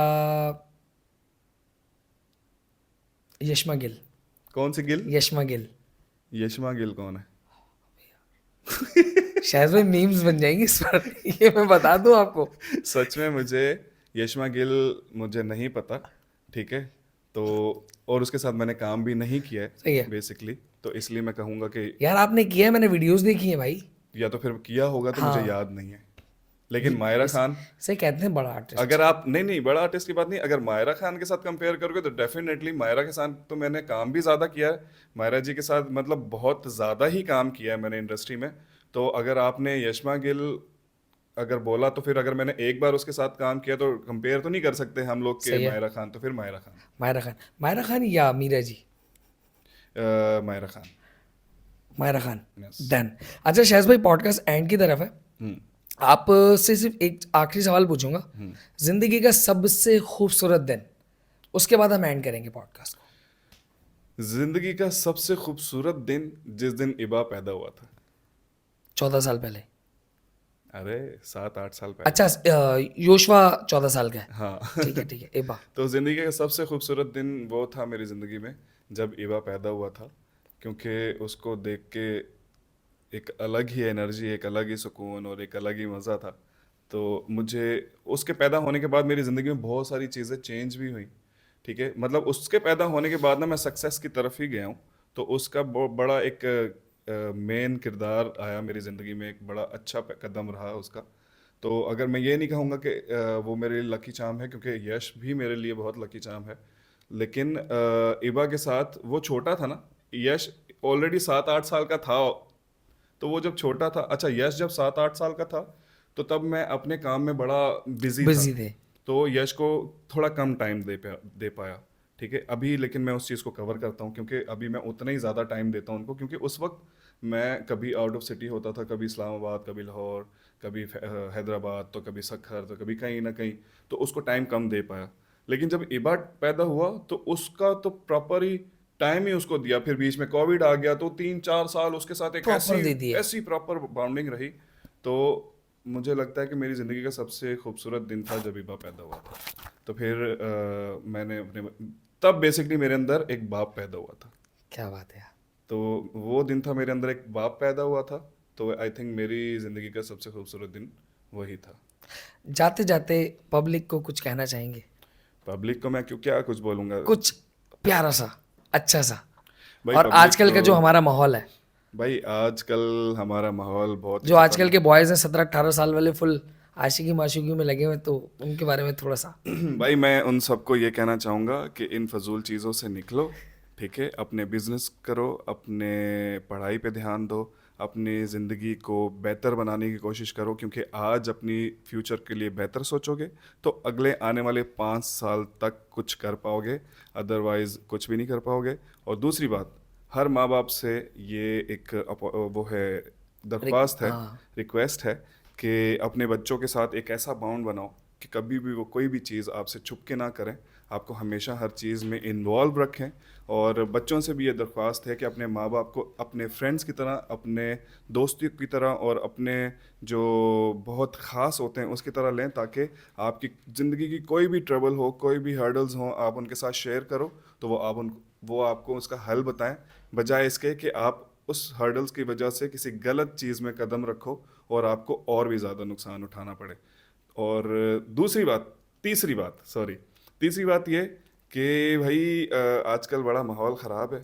यशमा गिल? कौन सी गिल? यशमा गिल। यशमा गिल कौन है? शायद भाई मीम्स बन जाएंगी इस पर। ये मैं बता दूं आपको। सच में मुझे यशमा गिल मुझे नहीं पता, ठीक है। तो और उसके साथ मैंने काम भी नहीं किया सही है है बेसिकली, तो इसलिए मैं कहूँगा कि यार, आपने किया है, मैंने वीडियोस देखी है भाई। या तो फिर किया होगा तो मुझे हाँ, याद नहीं है। लेकिन मायरा खान, सही कहते हैं बड़ा आर्टिस्ट। अगर आप नहीं नहीं बड़ा आर्टिस्ट की बात नहीं, अगर मायरा खान के साथ कंपेयर करोगे तो डेफिनेटली मायरा के साथ तो मैंने काम भी ज़्यादा किया है। मायरा जी के साथ मतलब बहुत ज़्यादा ही काम किया है मैंने इंडस्ट्री में। तो अगर आपने यशमा गिल अगर बोला तो फिर अगर मैंने एक बार उसके साथ काम किया तो कंपेयर तो नहीं कर सकते हम लोग के सही है, मायरा खान, तो फिर मायरा खान। मायरा खान। मायरा खान या मीरा जी? मायरा खान। मायरा खान। यस। डन। अच्छा शहज भाई, पॉडकास्ट एंड की तरफ है। हम्म। आपसे सिर्फ एक आखिरी सवाल पूछूंगा। जिंदगी का सबसे खूबसूरत दिन, उसके बाद हम एंड करेंगे पॉडकास्ट को। जिंदगी का सबसे खूबसूरत दिन जिस दिन इबा पैदा हुआ था। 14 साल पहले? अरे 7-8 साल पहले। अच्छा, योशवा 14 साल का है। हाँ। ठीक है ठीक है, एबा। तो ज़िंदगी का सबसे खूबसूरत दिन वो था मेरी ज़िंदगी में जब इवा पैदा हुआ था, क्योंकि उसको देख के एक अलग ही एनर्जी, एक अलग ही सुकून और एक अलग ही मज़ा था। तो मुझे उसके पैदा होने के बाद मेरी ज़िंदगी में बहुत सारी चीज़ें चेंज भी हुई, ठीक है। मतलब उसके पैदा होने के बाद ना मैं सक्सेस की तरफ ही गया हूँ। तो उसका बहुत बड़ा एक मेन किरदार आया मेरी ज़िंदगी में, एक बड़ा अच्छा कदम रहा उसका। तो अगर मैं ये नहीं कहूँगा कि वो मेरे लिए लकी चार्म है, क्योंकि यश भी मेरे लिए बहुत लकी चार्म है। लेकिन इबा के साथ वो छोटा था ना, यश ऑलरेडी 7-8 साल का था। तो वो जब छोटा था, अच्छा यश जब 7-8 साल का था तो तब मैं अपने काम में बड़ा बिजी था। बिजी थे। तो यश को थोड़ा कम टाइम दे पाया, ठीक है। अभी लेकिन मैं उस चीज़ को कवर करता हूँ, क्योंकि अभी मैं उतना ही ज़्यादा टाइम देता हूँ उनको, क्योंकि उस वक्त मैं कभी आउट ऑफ सिटी होता था, कभी इस्लामाबाद, कभी लाहौर, कभी हैदराबाद, तो कभी सखर, तो कभी कहीं ना कहीं, तो उसको टाइम कम दे पाया। लेकिन जब इबा पैदा हुआ तो उसका तो प्रॉपर ही टाइम ही उसको दिया। फिर बीच में कोविड आ गया, तो 3-4 साल उसके साथ एक प्रॉपर ऐसी दे दिए। ऐसी प्रॉपर बाउंडिंग रही। तो मुझे लगता है कि मेरी ज़िंदगी का सबसे खूबसूरत दिन था जब इबा पैदा हुआ था। तो फिर मैंने अपने तब बेसिकली मेरे अंदर एक बाप पैदा हुआ था। क्या बात है यार। तो वो दिन था, मेरे अंदर एक बाप पैदा हुआ था। तो आई थिंक मेरी ज़िंदगी का सबसे खूबसूरत दिन वही था। जाते जाते पब्लिक को कुछ कहना चाहेंगे? पब्लिक को मैं क्या कुछ बोलूँगा कुछ प्यारा सा, अच्छा सा। भाई। और पब्लिक आजकल का जो को हमारा माहौल है, भाई आजकल हमारा माहौल बहुत ही जो आजकल खतरनाक। के बॉयज हैं 17-18 साल वाले, फुल आशिकी माशिकी में लगे हुए, तो उनके बारे में थोड़ा सा। भाई मैं उन सबको ये कहना चाहूँगा कि इन फजूल चीज़ों से निकलो, ठीक है। अपने बिजनेस करो, अपने पढ़ाई पे ध्यान दो, अपनी ज़िंदगी को बेहतर बनाने की कोशिश करो, क्योंकि आज अपनी फ्यूचर के लिए बेहतर सोचोगे तो अगले आने वाले 5 साल तक कुछ कर पाओगे, अदरवाइज़ कुछ भी नहीं कर पाओगे। और दूसरी बात, हर माँ बाप से ये एक वो है, दरख्वास्त है, हाँ, रिक्वेस्ट है कि अपने बच्चों के साथ एक ऐसा बाउंड बनाओ कि कभी भी वो कोई भी चीज़ आपसे छुप के ना करें। आपको हमेशा हर चीज़ में इन्वॉल्व रखें। और बच्चों से भी ये दरख्वास्त है कि अपने माँ बाप को अपने फ्रेंड्स की तरह, अपने दोस्तों की तरह और अपने जो बहुत ख़ास होते हैं उसकी तरह लें, ताकि आपकी ज़िंदगी की कोई भी ट्रबल हो, कोई भी हर्डल्स हों, आप उनके साथ शेयर करो तो वो आपको उसका हल बताएं, बजाय इसके कि आप उस हर्डल्स की वजह से किसी गलत चीज़ में कदम रखो और आपको और भी ज़्यादा नुकसान उठाना पड़े। और तीसरी बात ये कि भाई आजकल बड़ा माहौल ख़राब है,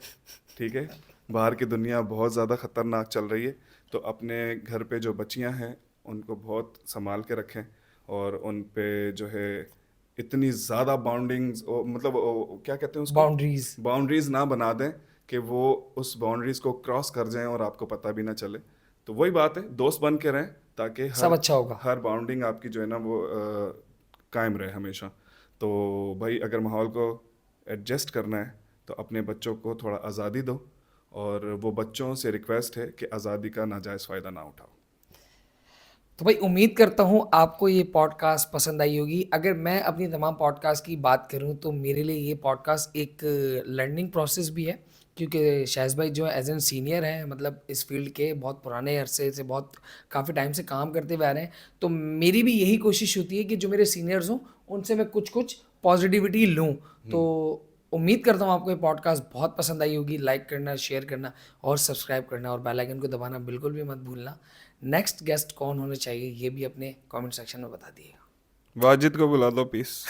ठीक है। बाहर की दुनिया बहुत ज़्यादा ख़तरनाक चल रही है, तो अपने घर पे जो बच्चियां हैं उनको बहुत संभाल के रखें और उन पे जो है इतनी ज़्यादा बाउंडिंग्स, मतलब क्या कहते हैं उसको, बाउंड्रीज। बाउंड्रीज ना बना दें कि वो उस बाउंड्रीज को क्रॉस कर जाएं और आपको पता भी ना चले। तो वही बात है, दोस्त बन के रहें ताकि सब हर अच्छा होगा। हर बाउंडिंग आपकी जो है ना वो कायम रहे हमेशा। तो भाई अगर माहौल को एडजस्ट करना है तो अपने बच्चों को थोड़ा आज़ादी दो, और वो बच्चों से रिक्वेस्ट है कि आज़ादी का नाजायज़ फ़ायदा ना उठाओ। तो भाई उम्मीद करता हूँ आपको ये पॉडकास्ट पसंद आई होगी। अगर मैं अपनी तमाम पॉडकास्ट की बात करूँ तो मेरे लिए ये पॉडकास्ट एक लर्निंग प्रोसेस भी है, क्योंकि शाहिद भाई जो है एज एन सीनियर हैं, मतलब इस फील्ड के बहुत पुराने अरसे से, बहुत काफ़ी टाइम से काम करते हुए आ रहे हैं। तो मेरी भी यही कोशिश होती है कि जो मेरे सीनियर्स हों उनसे मैं कुछ कुछ पॉजिटिविटी लूँ। तो उम्मीद करता हूँ आपको ये पॉडकास्ट बहुत पसंद आई होगी। लाइक करना, शेयर करना और सब्सक्राइब करना और बेल आइकन को दबाना बिल्कुल भी मत भूलना। नेक्स्ट गेस्ट कौन होना चाहिए ये भी अपने कमेंट सेक्शन में बता दिएगा। वाजिद को बुला दो, पीस।